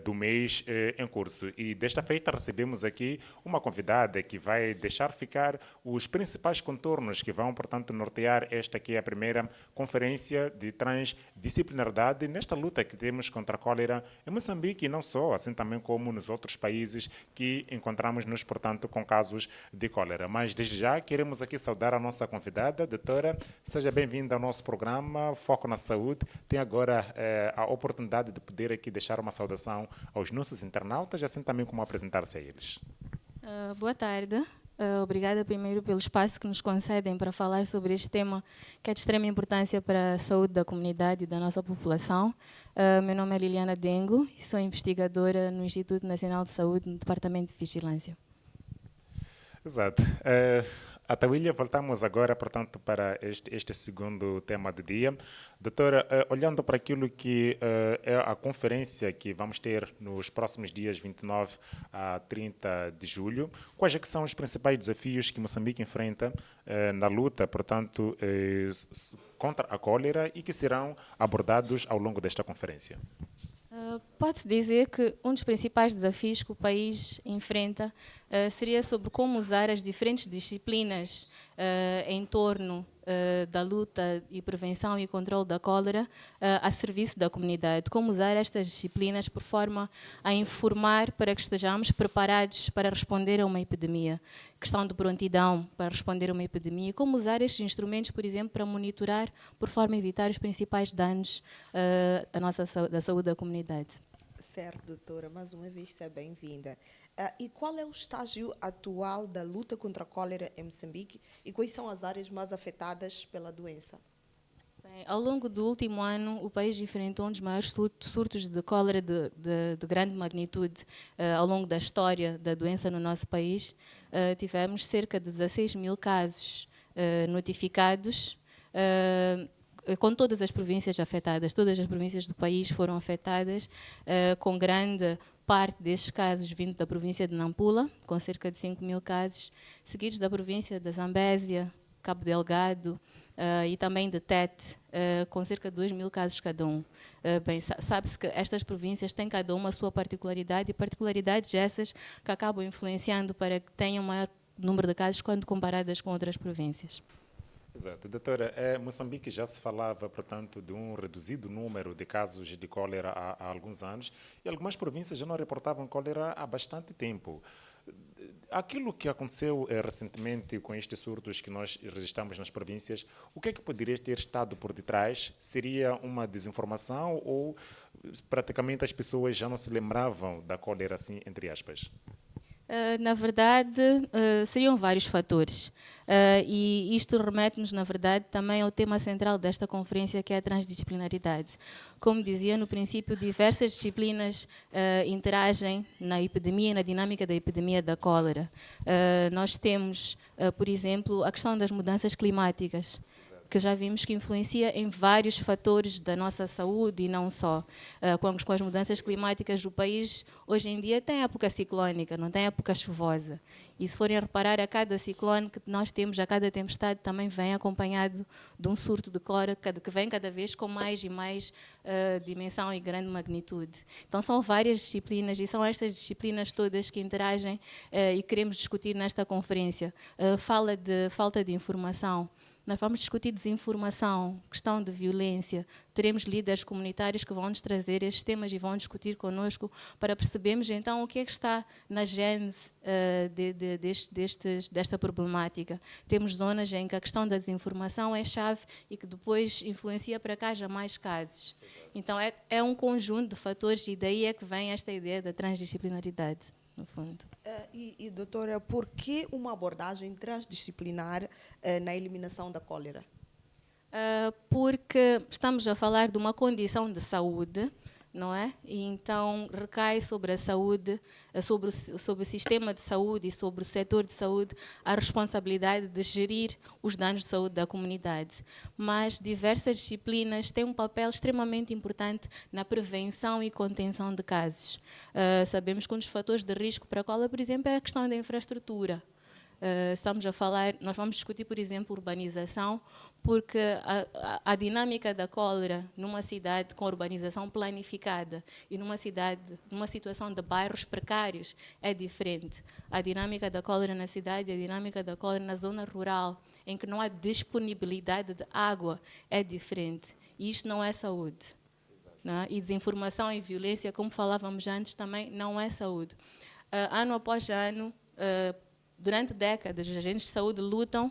[SPEAKER 5] do mês em curso. E desta feita recebemos aqui uma convidada que vai deixar ficar os principais contornos que vão, portanto, nortear esta que é a primeira conferência de transdisciplinaridade nesta luta que temos contra a cólera em Moçambique e não só, assim também como nos outros países que encontramos-nos, portanto, com casos de cólera. Mas desde já queremos aqui saudar a nossa convidada, doutora, seja bem-vinda ao nosso programa Foco na Saúde. Tem agora a oportunidade de poder aqui deixar uma saudação aos nossos internautas, assim também como apresentar-se a eles.
[SPEAKER 8] Boa tarde. Obrigada primeiro pelo espaço que nos concedem para falar sobre este tema que é de extrema importância para a saúde da comunidade e da nossa população. Meu nome é Liliana Dengo e sou investigadora no Instituto Nacional de Saúde, no Departamento de Vigilância.
[SPEAKER 5] Exato. Atauília, voltamos agora, portanto, para este segundo tema do dia. Doutora, olhando para aquilo que é a conferência que vamos ter nos próximos dias 29 a 30 de julho, quais é que são os principais desafios que Moçambique enfrenta na luta, portanto, contra a cólera e que serão abordados ao longo desta conferência?
[SPEAKER 8] Pode-se dizer que um dos principais desafios que o país enfrenta seria sobre como usar as diferentes disciplinas em torno da luta e prevenção e controle da cólera a serviço da comunidade. Como usar estas disciplinas por forma a informar para que estejamos preparados para responder a uma epidemia. Questão de prontidão para responder a uma epidemia. Como usar estes instrumentos, por exemplo, para monitorar por forma a evitar os principais danos da saúde da comunidade.
[SPEAKER 6] Certo, doutora. Mais uma vez, seja bem-vinda. E qual é o estágio atual da luta contra a cólera em Moçambique e quais são as áreas mais afetadas pela doença?
[SPEAKER 8] Bem, ao longo do último ano, o país enfrentou um dos maiores surtos de cólera de grande magnitude ao longo da história da doença no nosso país. Tivemos cerca de 16 mil casos notificados, com todas as províncias afetadas. Todas as províncias do país foram afetadas, com grande parte destes casos vindo da província de Nampula, com cerca de 5 mil casos, seguidos da província da Zambésia, Cabo Delgado e também de Tete, com cerca de 2 mil casos cada um. Bem, sabe-se que estas províncias têm cada uma a sua particularidade, e particularidades essas que acabam influenciando para que tenham maior número de casos quando comparadas com outras províncias.
[SPEAKER 5] Exato. Doutora, Moçambique já se falava, portanto, de um reduzido número de casos de cólera há alguns anos e algumas províncias já não reportavam cólera há bastante tempo. Aquilo que aconteceu recentemente com estes surtos que nós registramos nas províncias, o que é que poderia ter estado por detrás? Seria uma desinformação ou praticamente as pessoas já não se lembravam da cólera, assim, entre aspas?
[SPEAKER 8] Na verdade, seriam vários fatores. E isto remete-nos, na verdade, também ao tema central desta conferência, que é a transdisciplinaridade. Como dizia no princípio, diversas disciplinas interagem na epidemia e na dinâmica da epidemia da cólera. Nós temos, por exemplo, a questão das mudanças climáticas, que já vimos que influencia em vários fatores da nossa saúde e não só. Com as mudanças climáticas, o país hoje em dia tem época ciclónica, não tem época chuvosa. E se forem reparar, a cada ciclone que nós temos, a cada tempestade, também vem acompanhado de um surto de cólera que vem cada vez com mais e mais dimensão e grande magnitude. Então são várias disciplinas e são estas disciplinas todas que interagem e queremos discutir nesta conferência. Fala de falta de informação. Nós vamos discutir desinformação, questão de violência. Teremos líderes comunitários que vão nos trazer estes temas e vão discutir connosco para percebermos então o que é que está na gênese desta problemática. Temos zonas em que a questão da desinformação é chave e que depois influencia para que haja mais casos. Então é um conjunto de fatores e daí é que vem esta ideia da transdisciplinaridade, no fundo.
[SPEAKER 6] Doutora, por que uma abordagem transdisciplinar na eliminação da cólera?
[SPEAKER 8] Porque estamos a falar de uma condição de saúde não é? E então recai sobre a saúde, sobre o sistema de saúde e sobre o setor de saúde a responsabilidade de gerir os danos de saúde da comunidade. Mas diversas disciplinas têm um papel extremamente importante na prevenção e contenção de casos. Sabemos que um dos fatores de risco para a cólera, por exemplo, é a questão da infraestrutura. Estamos a falar, nós vamos discutir, por exemplo, urbanização, porque a dinâmica da cólera numa cidade com urbanização planificada e numa situação de bairros precários é diferente. A dinâmica da cólera na cidade e a dinâmica da cólera na zona rural, em que não há disponibilidade de água, é diferente. E isto não é saúde. Não é? E desinformação e violência, como falávamos antes, também não é saúde. Ano após ano, durante décadas, os agentes de saúde lutam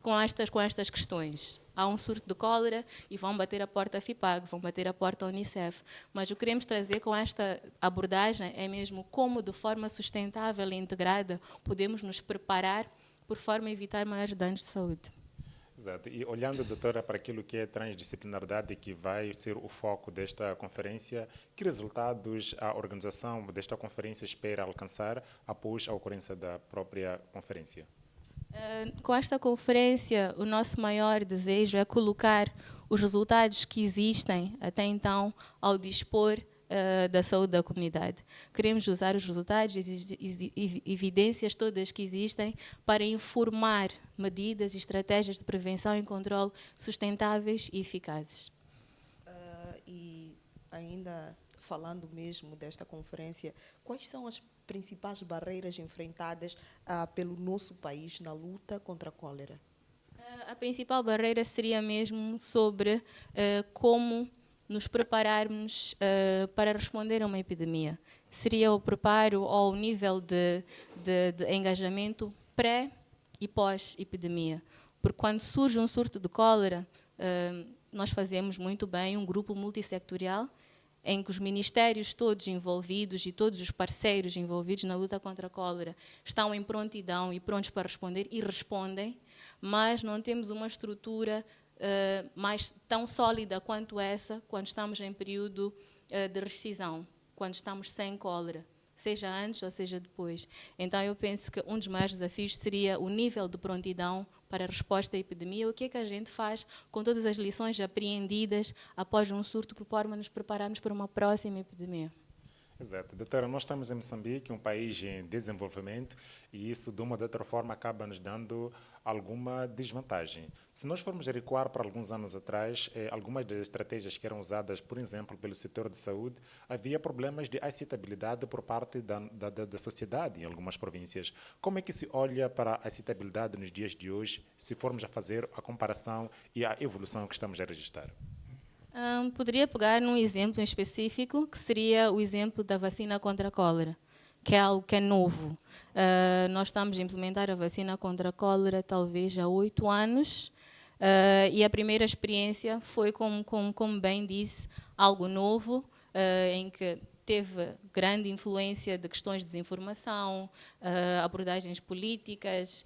[SPEAKER 8] com estas questões. Há um surto de cólera e vão bater a porta à FIPAG, vão bater a porta à Unicef. Mas o que queremos trazer com esta abordagem é mesmo como, de forma sustentável e integrada, podemos nos preparar por forma a evitar maiores danos de saúde.
[SPEAKER 5] Exato. E olhando, doutora, para aquilo que é transdisciplinaridade, que vai ser o foco desta conferência, que resultados a organização desta conferência espera alcançar após a ocorrência da própria conferência?
[SPEAKER 8] Com esta conferência, o nosso maior desejo é colocar os resultados que existem até então ao dispor da saúde da comunidade. Queremos usar os resultados e evidências todas que existem para informar medidas e estratégias de prevenção e controle sustentáveis e eficazes.
[SPEAKER 6] E ainda falando mesmo desta conferência, quais são as principais barreiras enfrentadas pelo nosso país na luta contra a cólera?
[SPEAKER 8] A principal barreira seria mesmo sobre como nos prepararmos para responder a uma epidemia. Seria o preparo ao nível de engajamento pré e pós-epidemia. Porque quando surge um surto de cólera, nós fazemos muito bem um grupo multissectorial em que os ministérios todos envolvidos e todos os parceiros envolvidos na luta contra a cólera estão em prontidão e prontos para responder e respondem, mas não temos uma estrutura mais tão sólida quanto essa quando estamos em período de rescisão, quando estamos sem cólera, seja antes ou seja depois. Então eu penso que um dos maiores desafios seria o nível de prontidão para a resposta à epidemia. O que é que a gente faz com todas as lições apreendidas após um surto, por forma a nos prepararmos para uma próxima epidemia?
[SPEAKER 5] Exato. Doutora, nós estamos em Moçambique, um país em desenvolvimento, e isso, de uma ou outra forma, acaba nos dando alguma desvantagem. Se nós formos recuar para alguns anos atrás, algumas das estratégias que eram usadas, por exemplo, pelo setor de saúde, havia problemas de aceitabilidade por parte da sociedade em algumas províncias. Como é que se olha para a aceitabilidade nos dias de hoje, se formos a fazer a comparação e a evolução que estamos a registrar?
[SPEAKER 8] Poderia pegar num exemplo em específico, que seria o exemplo da vacina contra a cólera, que é algo que é novo. Nós estamos a implementar a vacina contra a cólera talvez há 8 anos, e a primeira experiência foi, como bem disse, algo novo, em que teve grande influência de questões de desinformação, abordagens políticas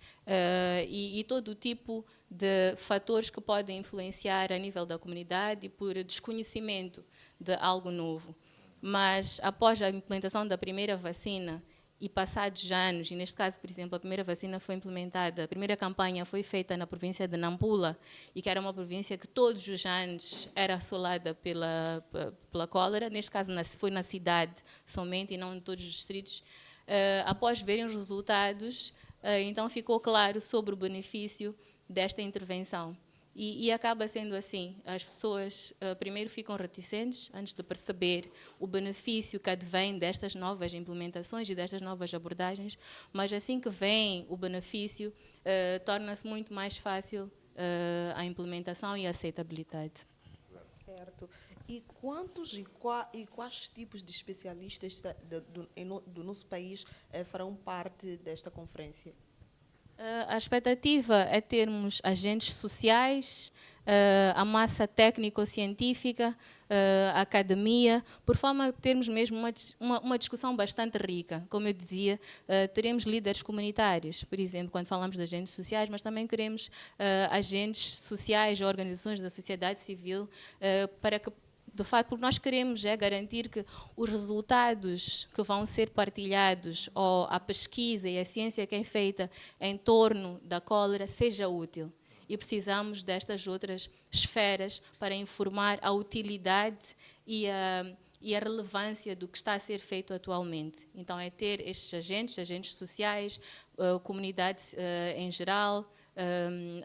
[SPEAKER 8] e todo o tipo de fatores que podem influenciar a nível da comunidade por desconhecimento de algo novo. Mas após a implementação da primeira vacina e passados anos, e neste caso, por exemplo, a primeira vacina foi implementada, a primeira campanha foi feita na província de Nampula, e que era uma província que todos os anos era assolada pela cólera, neste caso foi na cidade somente e não em todos os distritos. Após verem os resultados, então ficou claro sobre o benefício desta intervenção. E acaba sendo assim, as pessoas primeiro ficam reticentes antes de perceber o benefício que advém destas novas implementações e destas novas abordagens, mas assim que vem o benefício, torna-se muito mais fácil a implementação e a aceitabilidade.
[SPEAKER 6] Certo. E quantos e quais tipos de especialistas do nosso país farão parte desta conferência?
[SPEAKER 8] A expectativa é termos agentes sociais, a massa técnico-científica, a academia, por forma a termos mesmo uma discussão bastante rica. Como eu dizia, teremos líderes comunitários, por exemplo, quando falamos de agentes sociais, mas também queremos agentes sociais, organizações da sociedade civil, para que de facto, porque nós queremos garantir que os resultados que vão ser partilhados ou a pesquisa e a ciência que é feita em torno da cólera seja útil. E precisamos destas outras esferas para informar a utilidade e a relevância do que está a ser feito atualmente. Então, é ter estes agentes sociais, comunidade em geral,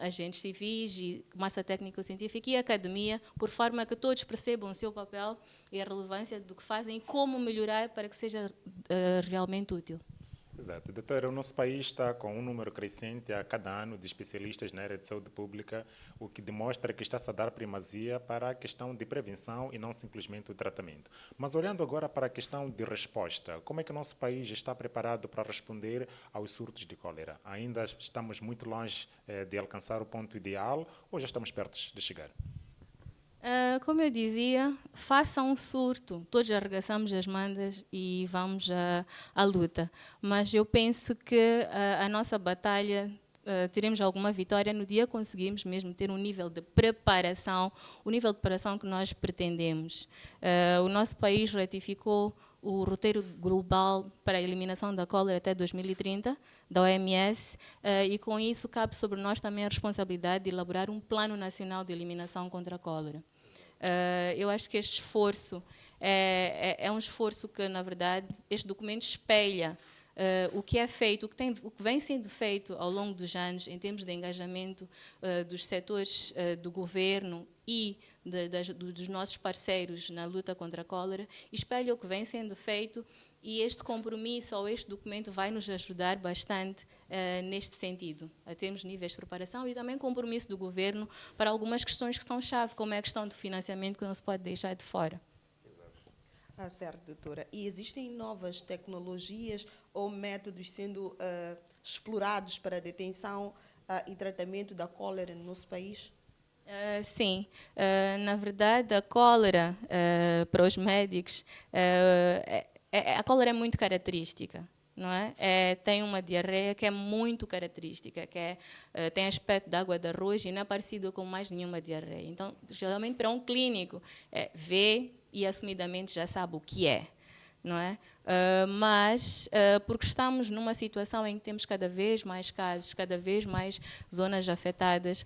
[SPEAKER 8] agentes civis, e massa técnico-científica e academia, por forma que todos percebam o seu papel e a relevância do que fazem e como melhorar para que seja realmente útil.
[SPEAKER 5] Exato. Doutora, o nosso país está com um número crescente a cada ano de especialistas na área de saúde pública, o que demonstra que está-se a dar primazia para a questão de prevenção e não simplesmente o tratamento. Mas olhando agora para a questão de resposta, como é que o nosso país está preparado para responder aos surtos de cólera? Ainda estamos muito longe de alcançar o ponto ideal ou já estamos perto de chegar?
[SPEAKER 8] Como eu dizia, faça um surto, todos arregaçamos as mangas e vamos à luta. Mas eu penso que a nossa batalha, teremos alguma vitória no dia que conseguimos mesmo ter um nível de preparação, o nível de preparação que nós pretendemos. O nosso país ratificou o roteiro global para a eliminação da cólera até 2030, da OMS, e com isso cabe sobre nós também a responsabilidade de elaborar um plano nacional de eliminação contra a cólera. Eu acho que este esforço é um esforço que, na verdade, este documento espelha o que é feito, o que vem sendo feito ao longo dos anos em termos de engajamento dos setores do governo e dos nossos parceiros na luta contra a cólera, espelha o que vem sendo feito, e este compromisso ou este documento vai nos ajudar bastante neste sentido, a termos níveis de preparação e também compromisso do governo para algumas questões que são chave, como é a questão do financiamento, que não se pode deixar de fora.
[SPEAKER 6] Certo, doutora. E existem novas tecnologias ou métodos sendo explorados para a detenção e tratamento da cólera no nosso país?
[SPEAKER 8] Sim. Na verdade, a cólera, para os médicos, a cólera é muito característica. Não é? Tem uma diarreia que é muito característica, que tem aspecto de água de arroz e não é parecido com mais nenhuma diarreia. Então, geralmente, para um clínico, vê e assumidamente já sabe o que é, não é? Mas, porque estamos numa situação em que temos cada vez mais casos, cada vez mais zonas afetadas,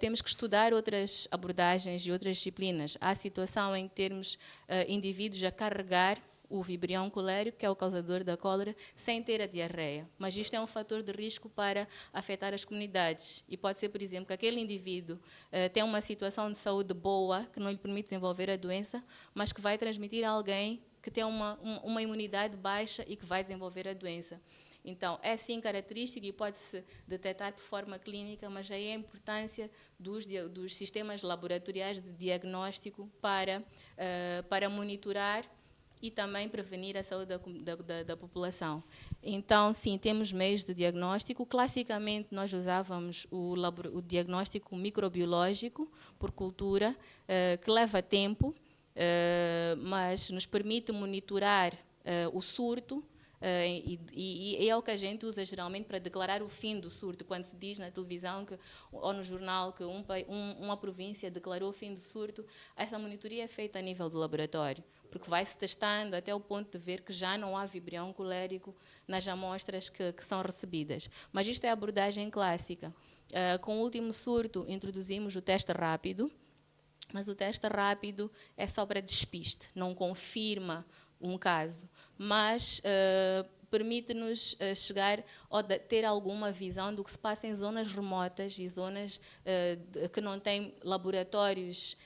[SPEAKER 8] temos que estudar outras abordagens e outras disciplinas. Há a situação em que temos indivíduos a carregar o vibrião colérico, que é o causador da cólera, sem ter a diarreia. Mas isto é um fator de risco para afetar as comunidades. E pode ser, por exemplo, que aquele indivíduo tem uma situação de saúde boa, que não lhe permite desenvolver a doença, mas que vai transmitir a alguém que tem uma imunidade baixa e que vai desenvolver a doença. Então, é sim característico e pode-se detectar por forma clínica, mas aí a importância dos sistemas laboratoriais de diagnóstico para monitorar e também prevenir a saúde da população. Então, sim, temos meios de diagnóstico. Classicamente, nós usávamos o diagnóstico microbiológico por cultura, que leva tempo, mas nos permite monitorar o surto, e é o que a gente usa geralmente para declarar o fim do surto, quando se diz na televisão ou no jornal que uma província declarou o fim do surto. Essa monitoria é feita a nível do laboratório, porque vai-se testando até o ponto de ver que já não há vibrião colérico nas amostras que são recebidas. Mas isto é a abordagem clássica. Com o último surto, introduzimos o teste rápido, mas o teste rápido é só para despiste, não confirma um caso, mas permite-nos chegar ou ter alguma visão do que se passa em zonas remotas e zonas que não têm laboratórios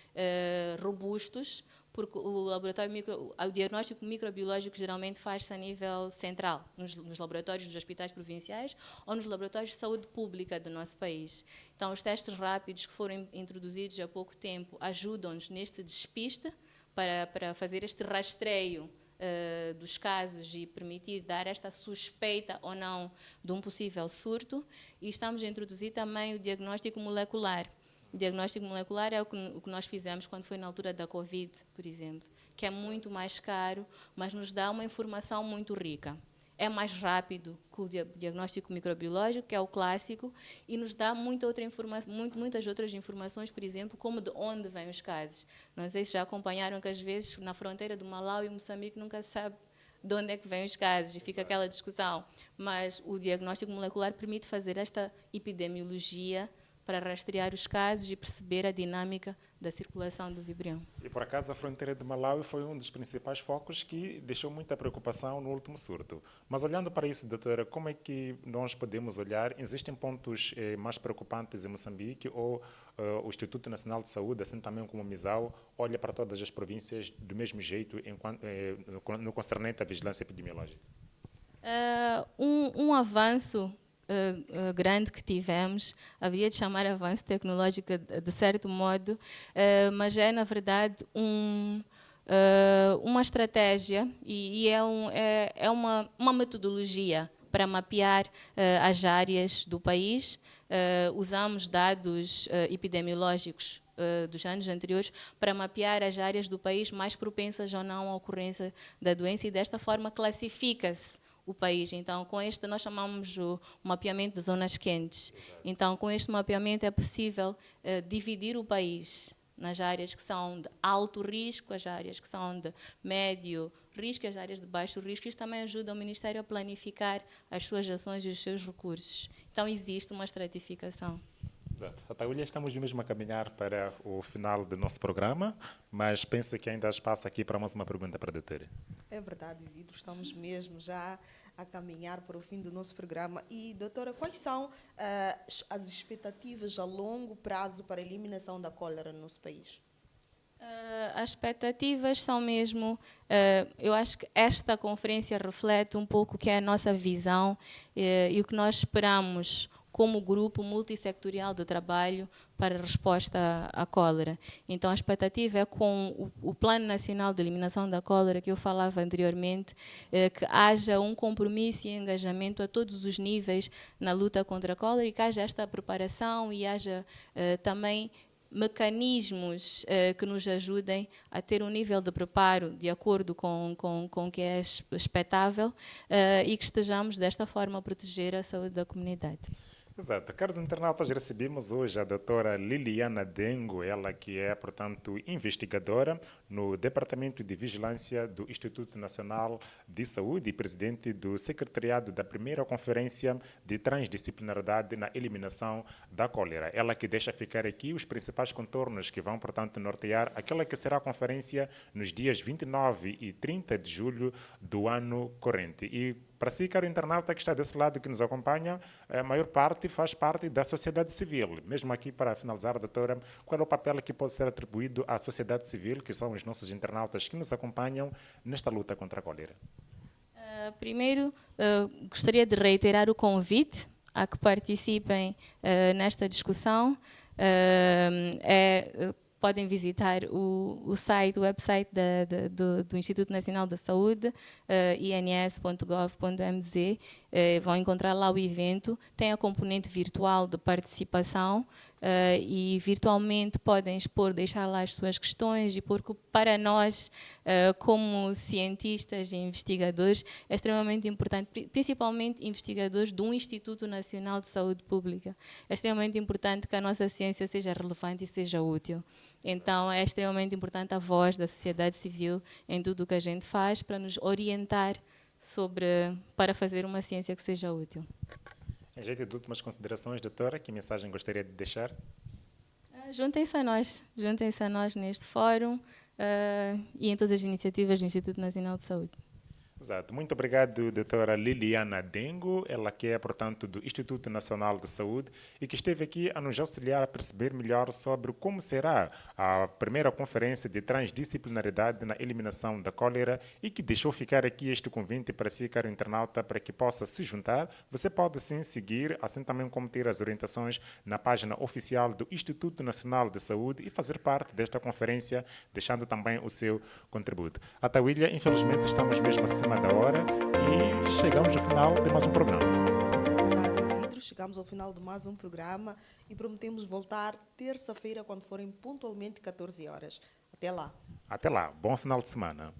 [SPEAKER 8] robustos, porque o diagnóstico microbiológico geralmente faz-se a nível central, nos laboratórios dos hospitais provinciais ou nos laboratórios de saúde pública do nosso país. Então, os testes rápidos que foram introduzidos há pouco tempo ajudam-nos neste despiste para fazer este rastreio dos casos e permitir dar esta suspeita ou não de um possível surto. E estamos a introduzir também o diagnóstico molecular. O diagnóstico molecular é o que nós fizemos quando foi na altura da Covid, por exemplo, que é muito mais caro, mas nos dá uma informação muito rica. é mais rápido que o diagnóstico microbiológico, que é o clássico, e nos dá muitas outras informações, por exemplo, como de onde vêm os casos. Não sei se já acompanharam que às vezes na fronteira do Malau e Moçambique nunca se sabe de onde é que vêm os casos e fica aquela discussão. Mas o diagnóstico molecular permite fazer esta epidemiologia para rastrear os casos e perceber a dinâmica da circulação do Vibrião.
[SPEAKER 5] E por acaso a fronteira de Malawi foi um dos principais focos que deixou muita preocupação no último surto. Mas olhando para isso, doutora, como é que nós podemos olhar? Existem pontos mais preocupantes em Moçambique ou o Instituto Nacional de Saúde, assim também como o MISAU, olha para todas as províncias do mesmo jeito no concernente à vigilância epidemiológica?
[SPEAKER 8] Um avanço grande que tivemos, havia de chamar avanço tecnológico de certo modo, mas é na verdade uma estratégia e é uma metodologia para mapear as áreas do país. Usamos dados epidemiológicos dos anos anteriores para mapear as áreas do país mais propensas ou não à ocorrência da doença e desta forma classifica-se o país. Então, com este nós chamamos o mapeamento de zonas quentes. Então, com este mapeamento é possível dividir o país nas áreas que são de alto risco, as áreas que são de médio risco e as áreas de baixo risco. Isto também ajuda o Ministério a planificar as suas ações e os seus recursos. Então, existe uma estratificação.
[SPEAKER 5] Exato. Atauília, estamos mesmo a caminhar para o final do nosso programa, mas penso que ainda há espaço aqui para mais uma pergunta para a doutora.
[SPEAKER 6] É verdade, Isidro, estamos mesmo já a caminhar para o fim do nosso programa. E, doutora, quais são as expectativas a longo prazo para a eliminação da cólera no nosso país?
[SPEAKER 8] As expectativas são mesmo, eu acho que esta conferência reflete um pouco o que é a nossa visão e o que nós esperamos como grupo multissectorial de trabalho para a resposta à cólera. Então, a expectativa é com o Plano Nacional de Eliminação da Cólera, que eu falava anteriormente, que haja um compromisso e engajamento a todos os níveis na luta contra a cólera e que haja esta preparação e haja também mecanismos que nos ajudem a ter um nível de preparo de acordo com o que é expectável e que estejamos desta forma a proteger a saúde da comunidade.
[SPEAKER 5] Exato. Caros internautas, recebemos hoje a doutora Liliana Dengo, ela que é, portanto, investigadora no Departamento de Vigilância do Instituto Nacional de Saúde e presidente do secretariado da primeira Conferência de Transdisciplinaridade na Eliminação da Cólera. Ela que deixa ficar aqui os principais contornos que vão, portanto, nortear aquela que será a conferência nos dias 29 e 30 de julho do ano corrente. E para si, caro internauta que está desse lado que nos acompanha, a maior parte faz parte da sociedade civil. Mesmo aqui, para finalizar, doutora, qual é o papel que pode ser atribuído à sociedade civil, que são os nossos internautas que nos acompanham nesta luta contra a cólera?
[SPEAKER 8] Primeiro, gostaria de reiterar o convite a que participem nesta discussão. Podem visitar o website do Instituto Nacional da Saúde, ins.gov.mz, vão encontrar lá o evento. Tem a componente virtual de participação e virtualmente podem expor, deixar lá as suas questões, e porque para nós, como cientistas e investigadores, é extremamente importante, principalmente investigadores de um Instituto Nacional de Saúde Pública, é extremamente importante que a nossa ciência seja relevante e seja útil. Então, é extremamente importante a voz da sociedade civil em tudo o que a gente faz para nos orientar para fazer uma ciência que seja útil.
[SPEAKER 5] Em jeito de últimas considerações, doutora, que mensagem gostaria de deixar?
[SPEAKER 8] Juntem-se a nós neste fórum e em todas as iniciativas do Instituto Nacional de Saúde.
[SPEAKER 5] Exato. Muito obrigado, doutora Liliana Dengo, ela que é, portanto, do Instituto Nacional de Saúde e que esteve aqui a nos auxiliar a perceber melhor sobre como será a primeira conferência de transdisciplinaridade na eliminação da cólera e que deixou ficar aqui este convite para si, caro internauta, para que possa se juntar. Você pode sim seguir, assim também como ter as orientações na página oficial do Instituto Nacional de Saúde e fazer parte desta conferência, deixando também o seu contributo. Atauília, infelizmente, estamos mesmo acima da hora e chegamos ao final de mais um programa.
[SPEAKER 6] Verdade, Isidro, chegamos ao final de mais um programa e prometemos voltar terça-feira quando forem pontualmente 14 horas. Até lá.
[SPEAKER 5] Até lá. Bom final de semana.